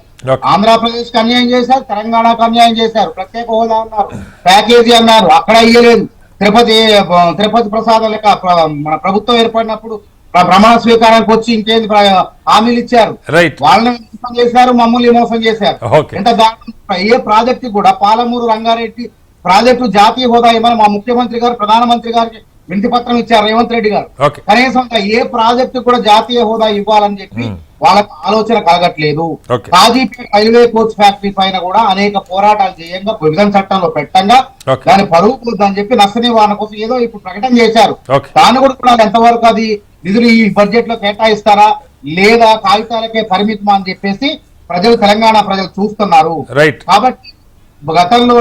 ఆంధ్రప్రదేశ్ కి అన్యాయం చేశారు, తెలంగాణకు అన్యాయం చేశారు. ప్రత్యేక హోదా అన్నారు, ప్యాకేజీ అన్నారు, అక్కడ అయ్యలేదు. తిరుపతి ప్రసాదం లెక్క మన ప్రభుత్వం ఏర్పడినప్పుడు ప్రమాణ స్వీకారానికి వచ్చి ఇంకేంది హామీలు ఇచ్చారు, వాళ్ళని మోసం చేశారు, మమ్మల్ని మోసం చేశారు. ఎంత ఏ ప్రాజెక్టు కూడా పాలమూరు రంగారెడ్డి ప్రాజెక్టు జాతీయ హోదా ఇవ్వని మా ముఖ్యమంత్రి గారు ప్రధానమంత్రి గారికి వినతి పత్రం ఇచ్చారు రేవంత్ రెడ్డి గారు. కనీసం ఏ ప్రాజెక్టు కూడా జాతీయ హోదా ఇవ్వాలని చెప్పి వాళ్ళకి ఆలోచన కలగట్లేదు. కాజీపేట రైల్వే కోచ్ ఫ్యాక్టరీ పైన కూడా అనేక పోరాటాలు చేయంగా విభజన చట్టంలో పెట్టంగా దాని పరువు పోద్దని చెప్పి నష్ట నివారణ కోసం ఏదో ఇప్పుడు ప్రకటన చేశారు. దాన్ని కూడా ఎంతవరకు అది నిధులు ఈ బడ్జెట్ లో కేటాయిస్తారా లేదా కాగితాలకే పరిమితమా అని చెప్పేసి తెలంగాణ ప్రజలు చూస్తున్నారు. కాబట్టి గతంలో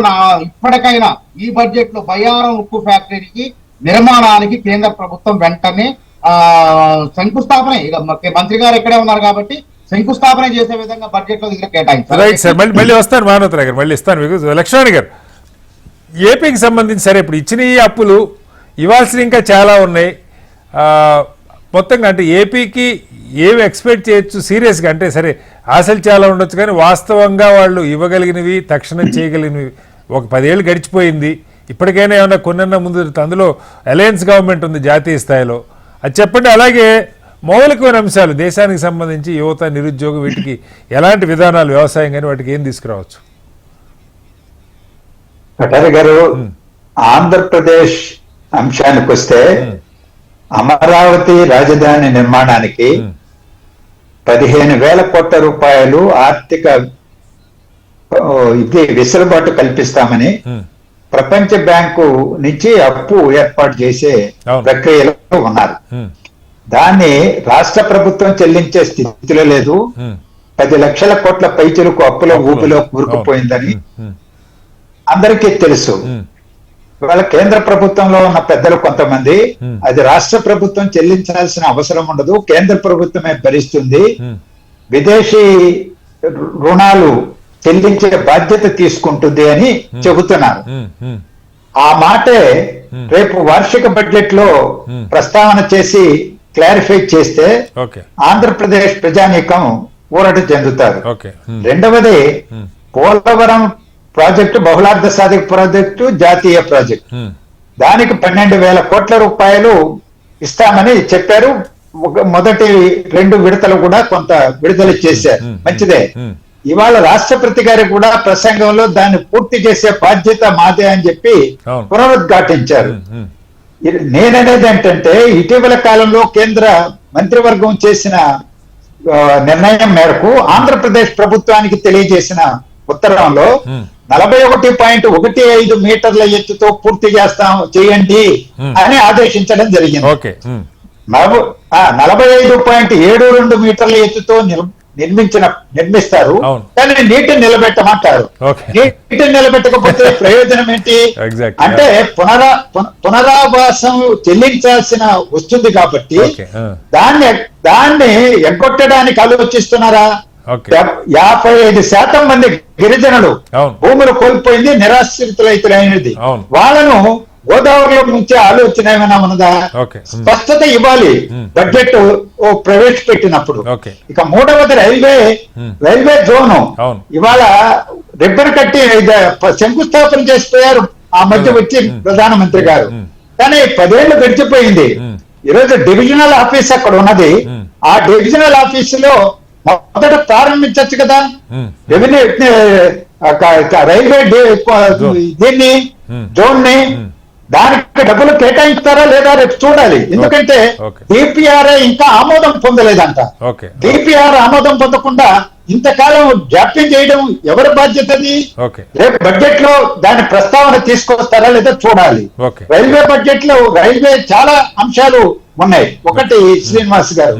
ఇప్పటికైనా ఈ బడ్జెట్ లో బయ్యారం ఉక్కు ఫ్యాక్టరీకి నిర్మాణానికి కేంద్ర ప్రభుత్వం వెంటనే శంకుస్థాపన, ఇక మంత్రి గారు ఇక్కడే ఉన్నారు కాబట్టి శంకుస్థాపన చేసే విధంగా బడ్జెట్ లో దగ్గర కేటాయించారు. మళ్ళీ వస్తాను మానవతరావు గారు, మళ్ళీ ఇస్తాను మీకు. లక్ష్మణ్ గారు, ఏపీకి సంబంధించి సరే ఇప్పుడు ఇచ్చిన ఈ అప్పులు ఇవ్వాల్సిన ఇంకా చాలా ఉన్నాయి. మొత్తంగా అంటే ఏపీకి ఏమి ఎక్స్పెక్ట్ చేయొచ్చు సీరియస్గా? అంటే సరే ఆశలు చాలా ఉండొచ్చు కానీ వాస్తవంగా వాళ్ళు ఇవ్వగలిగినవి, తక్షణం చేయగలిగినవి ఒక 10 ఏళ్ళు గడిచిపోయింది. ఇప్పటికైనా ఏమన్నా కొన్న ముందు అందులో అలయన్స్ గవర్నమెంట్ ఉంది జాతీయ స్థాయిలో, అది చెప్పండి. అలాగే మౌలికమైన అంశాలు దేశానికి సంబంధించి యువత, నిరుద్యోగం, వీటికి ఎలాంటి విధానాలు, వ్యవసాయం కానీ వాటికి ఏం తీసుకురావచ్చు? కటారి గారు, ఆంధ్రప్రదేశ్ అంశానికి వస్తే అమరావతి రాజధాని నిర్మాణానికి 15,000 కోట్ల రూపాయలు ఆర్థిక వెసులుబాటు కల్పిస్తామని ప్రపంచ బ్యాంకు నుంచి అప్పు ఏర్పాటు చేసే ప్రక్రియలో ఉన్నారు. దాన్ని రాష్ట్ర ప్రభుత్వం చెల్లించే స్థితిలో లేదు. 10 లక్షల కోట్ల పైచులకు అప్పులో ఊపిలో కూరుకుపోయిందని అందరికీ తెలుసు. ఇవాళ కేంద్ర ప్రభుత్వంలో ఉన్న పెద్దలు కొంతమంది అది రాష్ట్ర ప్రభుత్వం చెల్లించాల్సిన అవసరం ఉండదు, కేంద్ర ప్రభుత్వమే భరిస్తుంది, విదేశీ రుణాలు చెల్లించే బాధ్యత తీసుకుంటుంది అని చెబుతున్నారు. ఆ మాటే రేపు వార్షిక బడ్జెట్ లో ప్రస్తావన చేసి క్లారిఫై చేస్తే ఆంధ్రప్రదేశ్ ప్రజానీకం ఊరట చెందుతారు. రెండవది, పోలవరం ప్రాజెక్టు బహుళార్థ సాధక ప్రాజెక్టు, జాతీయ ప్రాజెక్టు, దానికి 12,000 కోట్ల రూపాయలు ఇస్తామని చెప్పారు. మొదటి 2 విడతలు కూడా కొంత విడుదల చేశారు, మంచిదే. ఇవాళ రాష్ట్రపతి గారు కూడా ప్రసంగంలో దాన్ని పూర్తి చేసే బాధ్యత మాదే అని చెప్పి పునరుద్ఘాటించారు. నేననేది ఏంటంటే, ఇటీవల కాలంలో కేంద్ర మంత్రివర్గం చేసిన నిర్ణయం మేరకు ఆంధ్రప్రదేశ్ ప్రభుత్వానికి తెలియజేసిన ఉత్తరంలో 41.15 మీటర్ల ఎత్తుతో పూర్తి చేయండి అని ఆదేశించడం జరిగింది. 45.72 మీటర్ల ఎత్తుతో నిర్మిస్తారు, కానీ నీటిని నిలబెట్టమంటారు. నీటిని నిలబెట్టకపోతే ప్రయోజనం ఏంటి? అంటే పునరావాసం చెల్లించాల్సిన వస్తుంది కాబట్టి దాన్ని ఎగ్గొట్టడానికి ఆలోచిస్తున్నారా? 55% మంది గిరిజనులు భూములు కోల్పోయింది, నిరాశ్రితులైతులైనది. వాళ్ళను గోదావరిలో ముంచే ఆలోచన ఏమైనా ఉన్నదా? స్పష్టత ఇవ్వాలి బడ్జెట్ ప్రవేశపెట్టినప్పుడు. ఇక మూడవది రైల్వే జోను. ఇవాళ రిబ్బన్ కట్టి శంకుస్థాపన చేసిపోయారు ఆ మధ్య వచ్చి ప్రధానమంత్రి గారు, కానీ 10 ఏళ్లు గడిచిపోయింది. ఈరోజు డివిజనల్ ఆఫీస్ అక్కడ ఉన్నది. ఆ డివిజనల్ ఆఫీసులో మొదట ప్రారంభించచ్చు కదా రెవెన్యూ రైల్వే దీన్ని జోన్ ని. దానికి డబ్బులు కేటాయిస్తారా లేదా రేపు చూడాలి. ఎందుకంటే డిపిఆర్ఏ ఇంకా ఆమోదం పొందలేదంట. డిపిఆర్ ఆమోదం పొందకుండా ఇంతకాలం జాప్యం చేయడం ఎవరి బాధ్యత అది? రేపు బడ్జెట్ లో దాని ప్రస్తావన తీసుకొస్తారా లేదా చూడాలి. రైల్వే బడ్జెట్ లో రైల్వే చాలా అంశాలు ఉన్నాయి. ఒకటి శ్రీనివాస్ గారు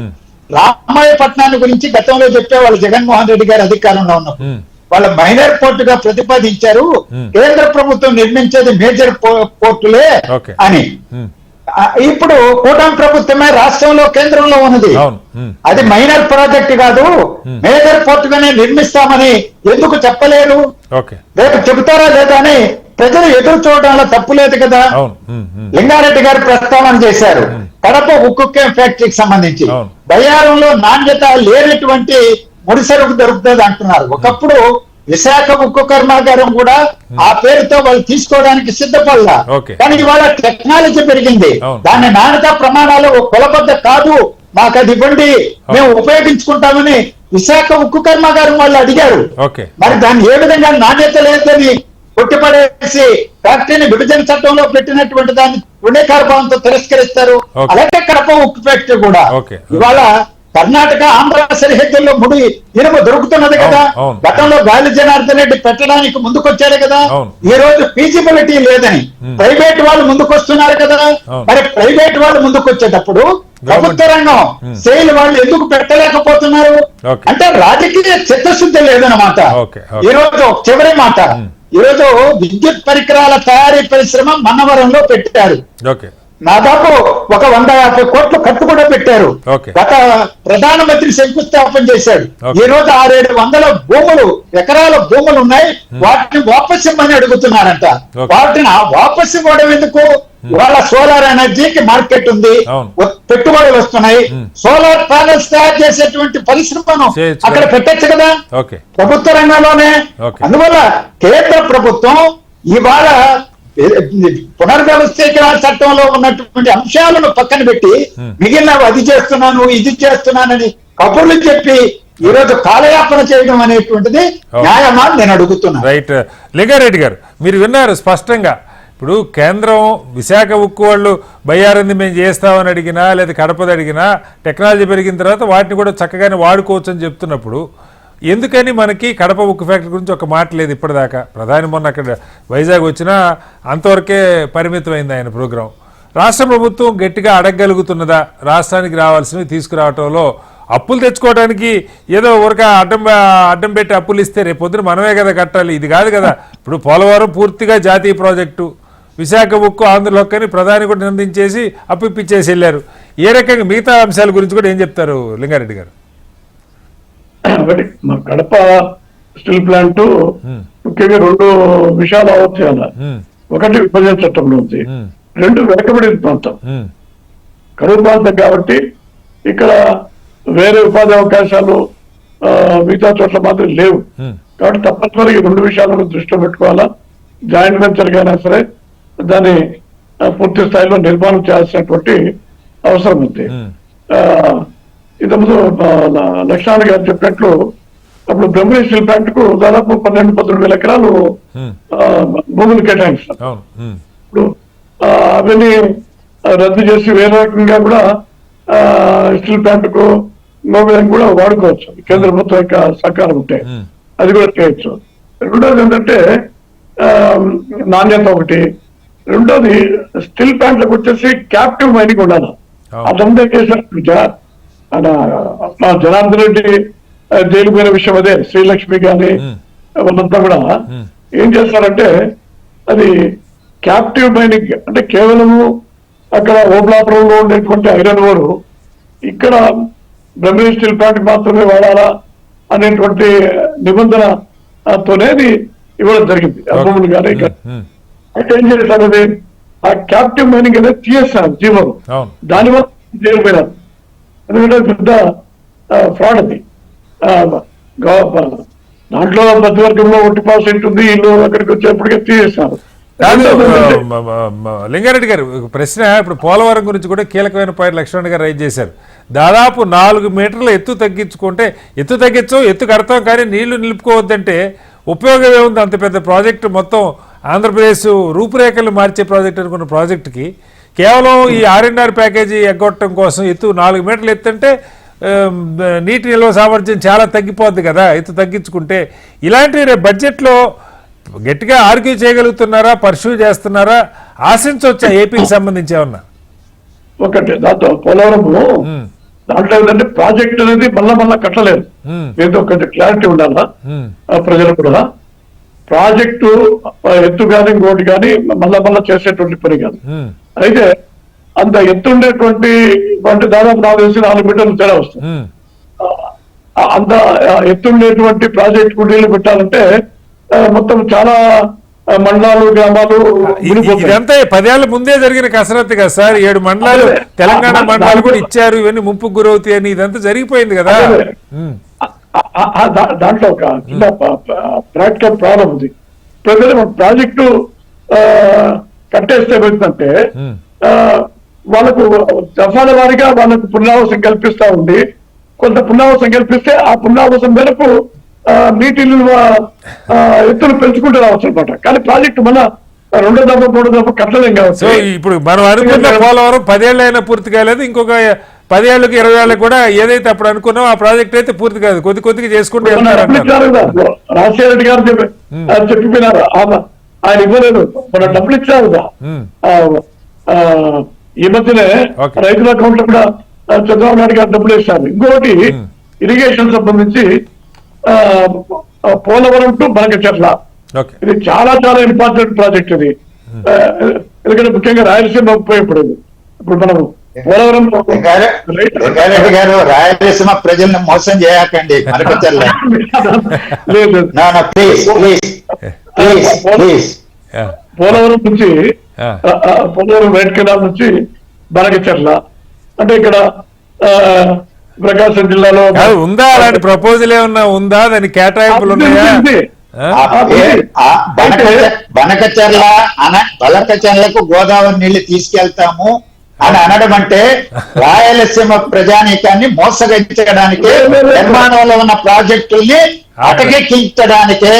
రామాయపట్నాన్ని గురించి గతంలో చెప్పేవాళ్ళు జగన్మోహన్ రెడ్డి గారు అధికారంలో ఉన్నప్పుడు వాళ్ళ మైనర్ పోర్ట్ గా ప్రతిపాదించారు. కేంద్ర ప్రభుత్వం నిర్మించేది మేజర్ పోర్టులే అని. ఇప్పుడు కూటమి ప్రభుత్వమే రాష్ట్రంలో కేంద్రంలో ఉన్నది. అది మైనర్ ప్రాజెక్ట్ కాదు, మేజర్ పోర్ట్ గానే నిర్మిస్తామని ఎందుకు చెప్పలేరు? రేపు చెబుతారా లేదా అని ప్రజలు ఎదురు చూడడంలో తప్పు లేదు కదా. లింగారెడ్డి గారు ప్రస్తావన చేశారు కడప ఉక్కు ఫ్యాక్టరీకి సంబంధించి. బయ్యారంలో నాణ్యత లేనటువంటి ముడిసరుకు దొరుకుతుంది అంటున్నారు. ఒకప్పుడు విశాఖ ఉక్కు కర్మాగారం కూడా ఆ పేరుతో వాళ్ళు తీసుకోవడానికి సిద్ధపడలా. కానీ ఇవాళ టెక్నాలజీ పెరిగింది, దాని నాణ్యత ప్రమాణాలు కొలబద్ద కాదు, మాకు అది ఇవ్వండి మేము ఉపయోగించుకుంటామని విశాఖ ఉక్కు కర్మాగారం వాళ్ళు అడిగారు. మరి దాన్ని ఏ విధంగా నాణ్యత లేదని కొట్టిపడేసి ఫ్యాక్టరీని విభజన చట్టంలో పెట్టినటువంటి దాన్ని రుణేకార భావంతో తిరస్కరిస్తారు. అలాగే కడప ఉక్కు ఫ్యాక్టరీ కూడా ఇవాళ కర్ణాటక ఆంధ్ర సరిహద్దుల్లో ముడి ఇనుము దొరుకుతున్నది కదా. గతంలో గాలి జనార్దన్ రెడ్డి పెట్టడానికి ముందుకొచ్చారు కదా. ఈ రోజు ఫీజిబిలిటీ లేదని ప్రైవేట్ వాళ్ళు ముందుకొస్తున్నారు కదా. మరి ప్రైవేట్ వాళ్ళు ముందుకొచ్చేటప్పుడు ప్రభుత్వ రంగం సేల్ వాళ్ళు ఎందుకు పెట్టలేకపోతున్నారు? అంటే రాజకీయ చిత్తశుద్ధి లేదన్నమాట. ఈ రోజు చివరి మాట, ఈ రోజు విద్యుత్ పరికరాల తయారీ పరిశ్రమ మన్నవరంలో పెట్టారు. దాదాపు 150 కోట్లు ఖర్చు కూడా పెట్టారు. గత ప్రధానమంత్రి శంకుస్థాపన చేశాడు. ఈ రోజు 600-700 భూములు ఎకరాల భూములు ఉన్నాయి, వాటిని వాపస్ ఇవ్వమని అడుగుతున్నారంట. వాటిని వాపస్ ఇవ్వడం ఎందుకు? ఇవాళ సోలార్ ఎనర్జీకి మార్కెట్ ఉంది, పెట్టుబడులు వస్తున్నాయి. సోలార్ ప్యానెల్స్ తయారు చేసేటువంటి పరిశ్రమను అక్కడ పెట్టచ్చు కదా ప్రభుత్వ రంగంలోనే. అందువల్ల కేంద్ర ప్రభుత్వం ఇవాళ పునర్వ్యవస్థీకరణ చట్టంలో ఉన్నటువంటి అంశాలను పక్కన పెట్టి మిగిలిన అది చేస్తున్నాను ఇది చేస్తున్నానని కబుర్లు చెప్పి ఈ రోజు కాలయాపన చేయడం అనేటువంటిది న్యాయమా నేను అడుగుతున్నా. రైట్. లింగారెడ్డి గారు మీరు విన్నారు స్పష్టంగా. ఇప్పుడు కేంద్రం విశాఖ ఉక్కు వాళ్ళు బయ్యారంది మేము చేస్తామని అడిగినా లేదా కడపది అడిగినా టెక్నాలజీ పెరిగిన తర్వాత వాటిని కూడా చక్కగానే వాడుకోవచ్చు అని చెప్తున్నప్పుడు ఎందుకని మనకి కడప ఉక్కు ఫ్యాక్టరీ గురించి ఒక మాట లేదు ఇప్పటిదాకా? ప్రధాని మొన్న అక్కడ వైజాగ్ వచ్చినా అంతవరకే పరిమితమైంది ఆయన ప్రోగ్రాం. రాష్ట్ర ప్రభుత్వం గట్టిగా అడగగలుగుతున్నదా? రాష్ట్రానికి రావాల్సినవి తీసుకురావటంలో అప్పులు తెచ్చుకోవడానికి ఏదో ఊరక అడ్డం పెట్టి అప్పులు ఇస్తే రేపు పొద్దున మనమే కదా కట్టాలి. ఇది కాదు కదా. ఇప్పుడు పోలవరం పూర్తిగా జాతీయ ప్రాజెక్టు, విశాఖ ఉక్కు ఆంధ్రలో అని ప్రధాని కూడా నిందించేసి అప్పిచ్చేసి వెళ్ళారు. ఏ రకంగా మిగతా అంశాల గురించి కూడా ఏం చెప్తారు లింగారెడ్డి గారు? ఒకటి మా కడప స్టీల్ ప్లాంట్ ముఖ్యంగా 2 విషయాలు ఆలోచించాలి. ఒకటి విభజన చట్టంలో ఉంది, 2 వెనకబడిన ప్రాంతం కరువు ప్రాంతం కాబట్టి ఇక్కడ వేరే ఉపాధి అవకాశాలు మిగతా చోట్ల మాత్రం లేవు. కాబట్టి తప్పనిసరిగా 2 విషయాలను దృష్టిలో పెట్టుకోవాలా. జాయింట్ వెంచర్ అయినా సరే దాన్ని పూర్తి స్థాయిలో నిర్మాణం చేయాల్సినటువంటి అవసరం ఉంది. ఇంతకుముందు లక్ష్మణ్ గారు చెప్పినట్లు అప్పుడు బ్రహ్మణి స్టీల్ ప్లాంట్ కు దాదాపు 12-13 వేల ఎకరాలు భూములు కేటాయిస్తారు. ఇప్పుడు అవన్నీ రద్దు చేసి వేరే రకంగా కూడా స్టీల్ ప్లాంట్ కు విధంగా కూడా వాడుకోవచ్చు కేంద్ర ప్రభుత్వం యొక్క సహకారం ఉంటే, అది కూడా చేయొచ్చు. రెండోది ఏంటంటే నాణ్యత ఒకటి. రెండోది స్టీల్ ప్లాంట్లకు వచ్చేసి క్యాప్టివ్ మైనింగ్ ఉండాలి. అదంతా చేసినప్పుడు జనార్దన్ రెడ్డి తేలిపోయిన విషయం అదే. శ్రీలక్ష్మి గాని వాళ్ళంతా కూడా ఏం చేస్తారంటే అది క్యాప్టివ్ మైనింగ్ అంటే కేవలము అక్కడ ఓబ్లాపురంలో ఉండేటువంటి ఐరన్ ఓరు ఇక్కడ బ్రహ్మణి స్టీల్ ప్లాంట్ మాత్రమే వాడాలా అనేటువంటి నిబంధనతోనే ఇవ్వడం జరిగింది. భూములు కానీ అయితే ఏం చేస్తారు, అది ఆ క్యాప్టివ్ మైనింగ్ అనేది తీసేస్తారు జీవో. దానివల్ల తేలిపోయినారు. ఎందుకంటే పెద్ద ఫ్రాడ్ అది. దాంట్లో మధ్యవర్గంలో 1% ఉంది, ఇల్లు అక్కడికి వచ్చేప్పటికే తీసేస్తారు. కాదు, లింగారెడ్డి గారు ఒక ప్రశ్న. ఇప్పుడు పోలవరం గురించి కూడా కీలకమైన పాయింట్ లక్ష్మణ్ గారు రైజ్ చేశారు. దాదాపు 4 మీటర్ల ఎత్తు తగ్గించుకుంటే, ఎత్తు తగ్గించు, ఎత్తు కడతాం, కానీ నీళ్లు నిలుపుకోవద్దంటే ఉపయోగం ఏముంది? అంత పెద్ద ప్రాజెక్టు, మొత్తం ఆంధ్రప్రదేశ్ రూపురేఖలు మార్చే ప్రాజెక్ట్ అనుకున్న ప్రాజెక్టుకి కేవలం ఈ R&R ప్యాకేజీ ఎగ్గొట్టడం కోసం ఎత్తు 4 మీటర్లు ఎత్తు అంటే నీటి నిల్వ సామర్థ్యం చాలా తగ్గిపోద్ది కదా ఎత్తు తగ్గించుకుంటే. ఇలాంటి రేపు బడ్జెట్లో గట్టిగా ఆర్గ్యూ చేయగలుగుతున్నారా, పర్సూ చేస్తున్నారా, ఆశించవచ్చా ఏపీకి సంబంధించి ఏమన్నా? ఒకటి దాంతో పోలవరము దాంట్లో ఏంటంటే ప్రాజెక్ట్ అనేది మళ్ళా కట్టలేదు. ఏదో ఒకటి క్లారిటీ ఉండాలా ప్రజలు కూడా. ప్రాజెక్టు ఎత్తు కానీ ఇంకోటి కానీ మళ్ళా చేసేటువంటి పని కాదు. అయితే అంత ఎత్తుండేటువంటి దాదాపు 4 మీటర్లు తేడా వస్తుంది. అంత ఎత్తుండేటువంటి ప్రాజెక్టు నీళ్లు పెట్టాలంటే మొత్తం చాలా మండలాలు, గ్రామాలు ఇదంతా 10 ఏళ్ల ముందే జరిగిన కసరత్తు కదా సార్. 7 మండలాలు తెలంగాణ మండలాలు కూడా ఇచ్చారు, ఇవన్నీ ముంపుకు గురవుతాయి అని ఇదంతా జరిగిపోయింది కదా. దాంట్లో ఒక చిన్న ప్రాక్టికల్ ప్రాబ్లం ఉంది. ప్రజలు ప్రాజెక్టు కట్టేస్తే ఏమవుతుందంటే వాళ్ళకు దఫాల వారిగా వాళ్ళకు పునరావాసం కల్పిస్తా ఉంది. కొంత పునరావాసం కల్పిస్తే ఆ పునరావాసం మేరకు నీటి నిల్వ ఎత్తులు పెంచుకుంటూ రావచ్చు అనమాట. కానీ ప్రాజెక్టు మన 2 దఫా 3 దఫా కట్టలేం కావచ్చు. సో ఇప్పుడు మనం అనుకున్న పోలవరం 10 ఏళ్ళు అయినా పూర్తి కాలేదు. ఇంకొక 10 ఏళ్ళకి 20 ఏళ్ళకి కూడా ఏదైతే అప్పుడు అనుకున్నామో ఆ ప్రాజెక్ట్ అయితే పూర్తి కాదు, కొద్దిగా చేసుకుంటూ రాజశేఖర రెడ్డి గారు చెప్పిపోయినారు, ఆయన ఇవ్వలేదు. మన డబ్బులు ఇచ్చారు కదా. ఈ మధ్యనే రైతుల అకౌంట్ లో కూడా చంద్రబాబు నాయుడు గారు డబ్బులు వేశారు. ఇంకొకటి ఇరిగేషన్ సంబంధించి పోలవరం టు బనకచెర్ల, ఇది చాలా ఇంపార్టెంట్ ప్రాజెక్ట్ ఇది. ఎందుకంటే ముఖ్యంగా రాయలసీమ ఉపయోగపడేది. ఇప్పుడు మనం పోలవరం గారు రాయలసీమ ప్రజల్ని మోసం చేయకండి. పోలవరం నుంచి పోలవరం రైట్ కెనాల్ నుంచి బనకచెర్ల అంటే ఇక్కడ ప్రకాశం జిల్లాలో ఉందా? అలాంటి ప్రపోజల్ ఏమన్నా ఉందా? దాని కేటాయింపులు ఉన్నాయా? బనకచెర్లకు గోదావరి నీళ్లు తీసుకెళ్తాము అని అనడం అంటే రాయలసీమ ప్రజానీకాన్ని మోసగించడానికే, నిర్మాణంలో ఉన్న ప్రాజెక్టుల్ని అటకెక్కించడానికే.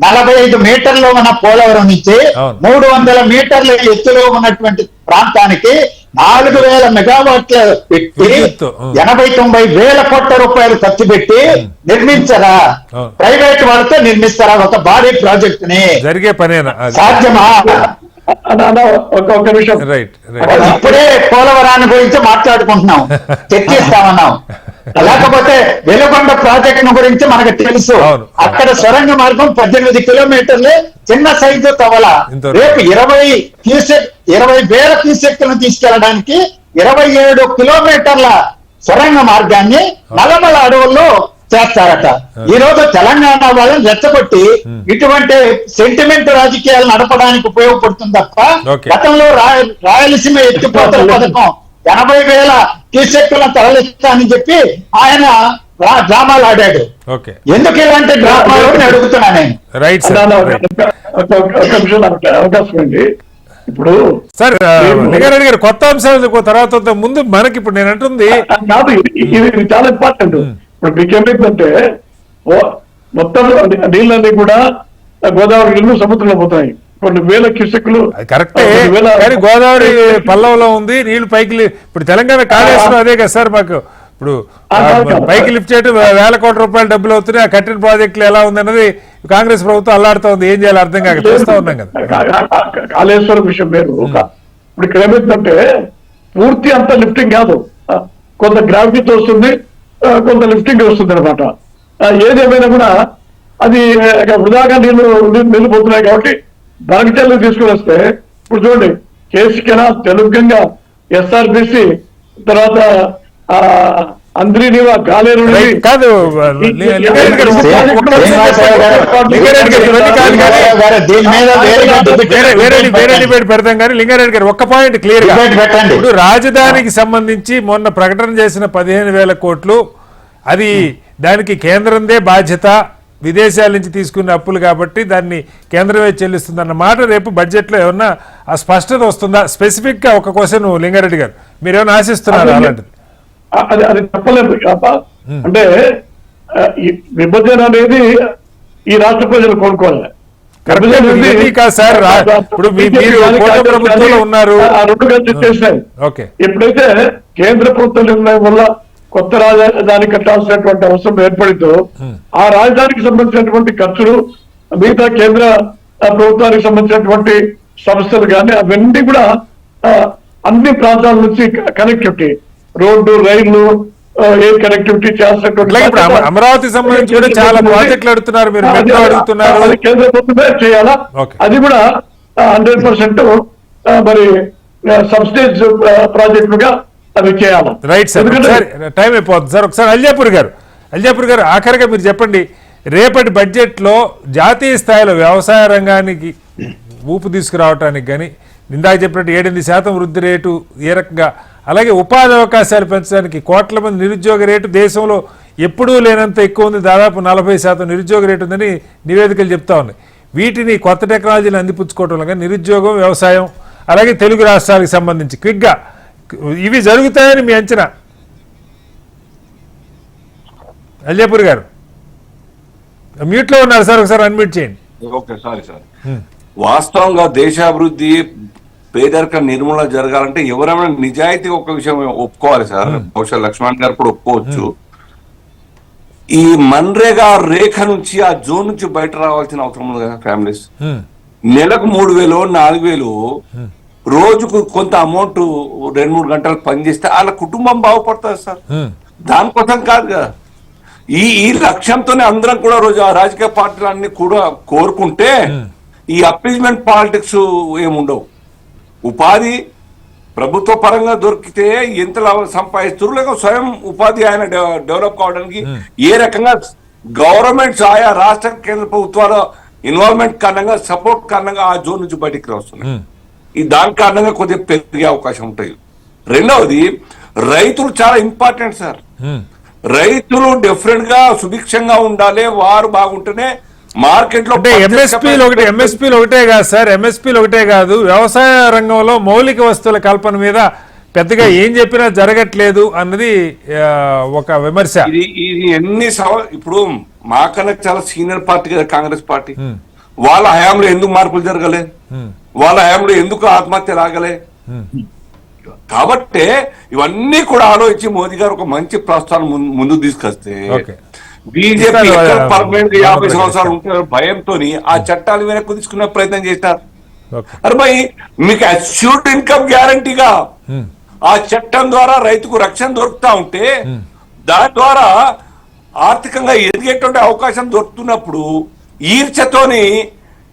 45 మీటర్లు ఉన్న పోలవరం నుంచి 300 మీటర్ల ఎత్తులో ఉన్నటువంటి ప్రాంతానికి 4000 మెగావాట్ల పెట్టి 80-90 వేల కోట్ల రూపాయలు ఖర్చు పెట్టి నిర్మించరా? ప్రైవేట్ వాళ్ళతో నిర్మిస్తారా ఒక భారీ ప్రాజెక్ట్ ని? జరిగే పనేనా? సాధ్యమా? ఒక నిమిషం, ఇప్పుడే పోలవరాన్ని గురించి మాట్లాడుకుంటున్నాం, చర్చిస్తామన్నాం. లేకపోతే వెలుగొండ ప్రాజెక్టు గురించి మనకు తెలుసు. అక్కడ సొరంగ మార్గం 18 కిలోమీటర్లు, చిన్న సైజు తవల. రేపు 20 వేల క్యూసెక్లను తీసుకెళ్లడానికి 27 కిలోమీటర్ల సొరంగ మార్గాన్ని నల్లమల అడవుల్లో చేస్తారట. ఈ రోజు తెలంగాణ వాళ్ళని రెచ్చగొట్టి ఇటువంటి సెంటిమెంట్ రాజకీయాలు నడపడానికి ఉపయోగపడుతుంది తప్ప గతంలో రాయలసీమ ఎత్తిపోతల పథకం 80,000 క్యూసెక్కులను తరలిస్తానని చెప్పి ఆయన డ్రామాలు ఆడాడు. ఎందుకు ఇలాంటి డ్రామాలు అడుగుతున్నా నేను. అవకాశం అండి. ఇప్పుడు సార్ లింగారెడ్డి గారు కొత్త అంశాలు తర్వాత ముందు మనకి ఇప్పుడు నేను అంటుంది కాదు, ఇది చాలా ఇంపార్టెంట్. ఇప్పుడు మీకేమైందంటే మొత్తం నీళ్ళన్నీ కూడా గోదావరి నీళ్లు సముద్రంలో పోతున్నాయి. కొన్ని వేల క్యూసెక్లు కరెక్టే, కానీ గోదావరి పల్లవలో ఉంది, నీళ్లు పైకి. ఇప్పుడు తెలంగాణ కాళేశ్వరం అదే కదా సార్. మాకు ఇప్పుడు పైకి లిఫ్ట్ చేయడం 1000 కోట్ల రూపాయలు డబ్బులు అవుతున్నాయి. ఆ కట్టిన ప్రాజెక్టులు ఎలా ఉంది అన్నది కాంగ్రెస్ ప్రభుత్వం అల్లాడుతూ ఉంది. ఏం చేయాలి అర్థం కాక చూస్తా ఉన్నాం కదా. కాళేశ్వరం విషయం వేరు. ఇప్పుడు ఇక్కడ ఏమైందంటే పూర్తి అంత లిఫ్టింగ్ కాదు, కొంత గ్రావిటీతో వస్తుంది, కొంత లిఫ్టింగ్ వస్తుంది అనమాట. ఏదేమైనా కూడా అది వృధాగా నీళ్లు పోతున్నాయి. కాబట్టి బనకచెర్ల తీసుకుని వస్తే ఇప్పుడు చూడండి, కేసీ కెనాల్, తెలుగుగంగా, ఎస్ఆర్బిసి, తర్వాత అంద్రీనివా, గాలేరు కాదు. వేరే డిబేట్ పెడతాం కానీ లింగారెడ్డి గారు ఒక్క పాయింట్ క్లియర్ గా, ఇప్పుడు రాజధానికి సంబంధించి మొన్న ప్రకటన చేసిన 15,000 కోట్లు, అది దానికి కేంద్రందే బాధ్యత విదేశాల నుంచి తీసుకున్న అప్పులు కాబట్టి దాన్ని కేంద్రమే చెల్లిస్తుంది అన్న మాట రేపు బడ్జెట్లో ఏమన్నా ఆ స్పష్టత వస్తుందా? స్పెసిఫిక్ గా ఒక క్వశ్చన్ లింగారెడ్డి గారు, మీరు ఏమైనా ఆశిస్తున్నారు అలాంటిది? అది చెప్పలేదు అంటే ఈ విభజన అనేది ఈ రాష్ట్ర ప్రజలు కోరుకోవాలి. ఎప్పుడైతే కేంద్ర ప్రభుత్వ నిర్ణయం వల్ల కొత్త రాజధాని కట్టాల్సినటువంటి అవసరం ఏర్పడిందో ఆ రాజధానికి సంబంధించినటువంటి ఖర్చులు మిగతా కేంద్ర ప్రభుత్వానికి సంబంధించినటువంటి సంస్థలు కానీ అవన్నీ కూడా అన్ని ప్రాంతాల నుంచి కనెక్టివిటీ, రోడ్డు, రైళ్లు, ఎయిర్ కనెక్టివిటీ చేస్తున్నటువంటి అమరావతి సంబంధించి కూడా చాలా ప్రాజెక్టులు అడుగుతున్నారు, మీరు మెట్రో అడుగుతున్నారు, అది కేంద్ర ప్రభుత్వమే చేయాలా. అది కూడా 100% మరి సబ్స్టేజ్ ప్రాజెక్టులుగా అవి చేయాలి. రైట్ సార్, టైం అయిపోతుంది సార్. ఒకసారి అల్జాపూర్ గారు ఆఖరిగా మీరు చెప్పండి, రేపటి బడ్జెట్లో జాతీయ స్థాయిలో వ్యవసాయ రంగానికి ఊపు తీసుకురావడానికి కానీ ఇందాక చెప్పినట్టు 8% వృద్ధి రేటు ఏ రకంగా, అలాగే ఉపాధి అవకాశాలు పెంచడానికి కోట్ల మంది నిరుద్యోగ రేటు దేశంలో ఎప్పుడూ లేనంత ఎక్కువ ఉంది, దాదాపు 40% నిరుద్యోగ రేటు ఉందని నివేదికలు చెప్తా ఉన్నాయి. వీటిని కొత్త టెక్నాలజీని అందిపుచ్చుకోవటం కానీ నిరుద్యోగం, వ్యవసాయం, అలాగే తెలుగు రాష్ట్రాలకు సంబంధించి క్విక్గా ఇవి జరుగుతాయని మీ అంచనా? అల్జాపూర్ గారు మ్యూట్లో ఉన్నారు సార్, ఒకసారి అన్మ్యూట్ చేయండి. Okay, sorry sir. వాస్తవంగా దేశాభివృద్ధి, పేదరిక నిర్మూలన జరగాలంటే ఎవరైనా నిజాయితీ ఒక విషయం ఒప్పుకోవాలి సార్. బహుశా లక్ష్మణ్ గారు కూడా ఒప్పుకోవచ్చు. ఈ మన్రేగా రేఖ నుంచి, ఆ జోన్ నుంచి బయట రావాల్సిన అవసరం ఉంది కదా. ఫ్యామిలీస్ నెలకు 3,000, 4,000 రోజుకు కొంత అమౌంట్ 2-3 గంటలు పనిచేస్తే వాళ్ళ కుటుంబం బాగుపడుతుంది సార్. దానికోసం కాదు కదా. ఈ లక్ష్యంతోనే అందరం కూడా రోజు ఆ రాజకీయ పార్టీలన్నీ కూడా కోరుకుంటే ఈ అప్పీజ్మెంట్ పాలిటిక్స్ ఏముండవు. ఉపాధి ప్రభుత్వ పరంగా దొరికితే ఎంత సంపాదిస్తారు, లేక స్వయం ఉపాధి ఆయన డెవలప్ కావడానికి ఏ రకంగా గవర్నమెంట్స్ ఆయా రాష్ట్ర కేంద్ర ప్రభుత్వాల ఇన్వాల్వ్మెంట్ కారణంగా, సపోర్ట్ కారణంగా ఆ జోన్ నుంచి బయటికి వస్తున్నాయి. ఈ దాని కారణంగా కొద్దిగా పెరిగే అవకాశం ఉంటాయి. రెండవది, రైతులు చాలా ఇంపార్టెంట్ సార్. రైతులు డిఫరెంట్ గా సుభిక్షంగా ఉండాలి, వారు బాగుంటేనే మార్కెట్ లో. ఎంఎస్పీలు ఒకటే కాదు సార్, ఎంఎస్పీలు ఒకటే కాదు, వ్యవసాయ రంగంలో మౌలిక వస్తువుల కల్పన మీద పెద్దగా ఏం చెప్పినా జరగట్లేదు అన్నది ఒక విమర్శ. ఇది ఎన్ని ఇప్పుడు మాకన్నా చాలా సీనియర్ పార్టీ కదా కాంగ్రెస్ పార్టీ. వాళ్ళ హయాంలో ఎందుకు మార్పులు జరగలే, వాళ్ళ హయాంలో ఎందుకు ఆత్మహత్యలు ఆగలే? కాబట్టి ఇవన్నీ కూడా ఆలోచించి మోదీ గారు ఒక మంచి ప్రస్తావన ముందుకు తీసుకొస్తే బీజేపీ పర్మనెంట్ 50 సంవత్సరాలు ఉంటే భయంతో ఆ చట్టాలు వెనక్కు తీసుకునే ప్రయత్నం చేస్తారు. అరే భయ్, మీకు అష్యూర్డ్ ఇన్కమ్ గ్యారంటీగా ఆ చట్టం ద్వారా రైతుకు రక్షణ దొరుకుతా ఉంటే, దాని ద్వారా ఆర్థికంగా ఎదిగేటువంటి అవకాశం దొరుకుతున్నప్పుడు ఈర్చతోని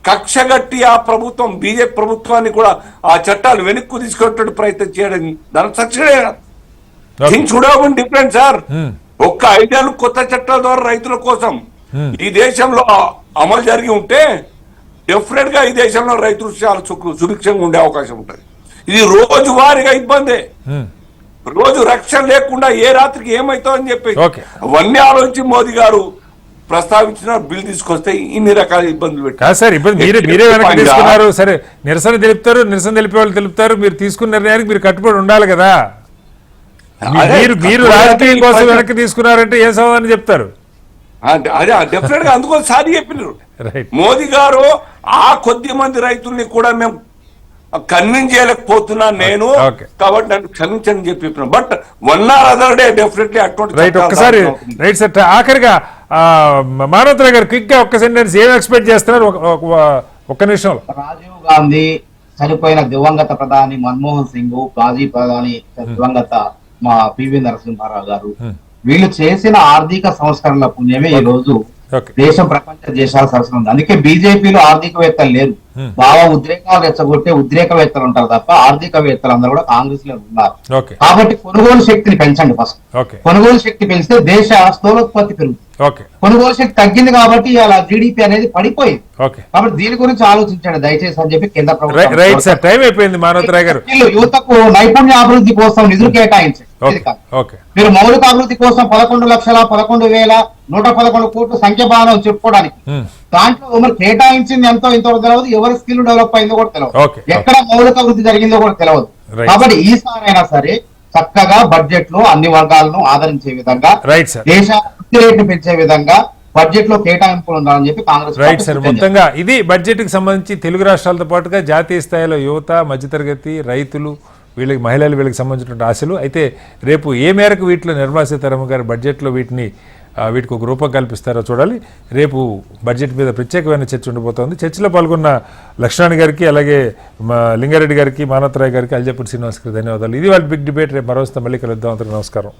కక్షగట్టి ఆ ప్రభుత్వం, బీజేపీ ప్రభుత్వాన్ని కూడా ఆ చట్టాలు వెనక్కు తీసుకునేటువంటి ప్రయత్నం చేయడం దాని సక్సెస్ చూడమని డిఫరెంట్ సార్. ఒక్క 5 ఏళ్ళు కొత్త చట్టాల ద్వారా రైతుల కోసం ఈ దేశంలో అమలు జరిగి ఉంటే డెఫినెట్ గా ఈ దేశంలో రైతులు చాలా సుభిక్షంగా ఉండే అవకాశం ఉంటుంది. ఇది రోజువారీగా ఇబ్బందే. రోజు రక్షణ లేకుండా ఏ రాత్రికి ఏమైతో అని చెప్పి అవన్నీ ఆలోచించి మోదీ గారు ప్రస్తావించిన బిల్ తీసుకొస్తే ఇన్ని రకాల ఇబ్బందులు పెట్టారు సార్. మీరే వెనక్కి తీసుకున్నారు. సరే, నిరసన తెలుపుతారు, నిరసన తెలిపే వాళ్ళు తెలుపుతారు. మీరు తీసుకున్న నిర్ణయానికి మీరు కట్టుబడి ఉండాలి కదా. మీరు రాజకీయం కోసం వెనక్కి తీసుకున్నారంటే ఏం సమాధానం చెప్తారు? అదే డెఫినెట్ గా అందుకోసం సారి చెప్పినారు మోదీ గారు. ఆ కొద్ది మంది రైతుల్ని కూడా మేము కన్విన్స్ చేయలేకపోతున్నాను నేను, కాబట్టి నన్ను క్షమించని చెప్పి. But 1 or other day definitely అటువంటి. రైట్, ఒక్కసారి రైట్ సార్. ఆఖరిగా మానవతరావు గారు క్విక్ గా ఒక్క సెంటెన్స్ ఏం ఎక్స్పెక్ట్ చేస్తున్నారు ఒక్క నిమిషంలో? రాజీవ్ గాంధీ, చనిపోయిన దివంగత ప్రధాని మన్మోహన్ సింగ్, మాజీ ప్రధాని దివంగత మా పివి నరసింహారావు గారు, వీళ్ళు చేసిన ఆర్థిక సంస్కరణల పుణ్యమే ఈ రోజు దేశం ప్రపంచ దేశాల సరసన ఉంది. అందుకే బీజేపీలో ఆర్థికవేత్తలు లేరు. బాగా ఉద్రేకాలు రెచ్చగొట్టే ఉద్రేకవేత్తలు ఉంటారు తప్ప ఆర్థికవేత్తలు అందరూ కూడా కాంగ్రెస్ లో ఉన్నారు. కాబట్టి కొనుగోలు శక్తిని పెంచండి ఫస్ట్. కొనుగోలు శక్తి పెంచితే దేశ స్థూలోత్పత్తి పెరుగుతుంది. ఓకే కొనుగోలు శక్తి తగ్గింది కాబట్టి అలా జీడిపి అనేది పడిపోయింది. ఓకే కాబట్టి దీని గురించి ఆలోచించండి దయచేసి అని చెప్పి కేంద్ర రైట్ సార్, టైం అయిపోయింది మానవతరాయ్ గారు. యువతకు నైపుణ్య అభివృద్ధి కోసం నిధులు కేటాయించండి. ఇది కాదు. ఓకే మీరు మౌలిక అభివృద్ధి కోసం 11,11,111 కోట్లు సంఖ్యాభావం చెప్పుకోవడానికి దాంట్లో మరి కేటాయించింది ఎంతో ఇంతవరకు తెలియదు, ఎవరి స్కిల్ డెవలప్ అయిందో కూడా తెలియదు, ఎక్కడ మౌలిక అభివృద్ధి జరిగిందో కూడా తెలియదు. కాబట్టి ఈసారైనా సరే చక్కగా బడ్జెట్ లో అన్ని వర్గాలను ఆదరించే విధంగా, దేశ వృద్ధి రేటు పెంచే విధంగా బడ్జెట్ లో కేటాయింపులు ఉండాలని చెప్పి కాంగ్రెస్ రైట్ సార్. మొత్తంగా ఇది బడ్జెట్ కి సంబంధించి తెలుగు రాష్ట్రాలతో పాటుగా జాతీయ స్థాయిలో యువత, మధ్యతరగతి, రైతులు, వీళ్ళకి మహిళలు, వీళ్ళకి సంబంధించినటువంటి ఆశలు. అయితే రేపు ఏ మేరకు వీటిలో నిర్మలా సీతారామన్ గారు బడ్జెట్లో వీటికి ఒక రూపం కల్పిస్తారో చూడాలి. రేపు బడ్జెట్ మీద ప్రత్యేకమైన చర్చ ఉండబోతోంది. చర్చలో పాల్గొన్న లక్ష్మణ్ గారికి, అలాగే లింగారెడ్డి గారికి, మానవతరాయ్ గారికి, అల్జపూడి శ్రీనివాస్ గారికి ధన్యవాదాలు. ఇది వాళ్ళ బిగ్ డిబేట్. రేపు మరోస్తే మళ్ళీ కలుద్దాం. అందరికీ నమస్కారం.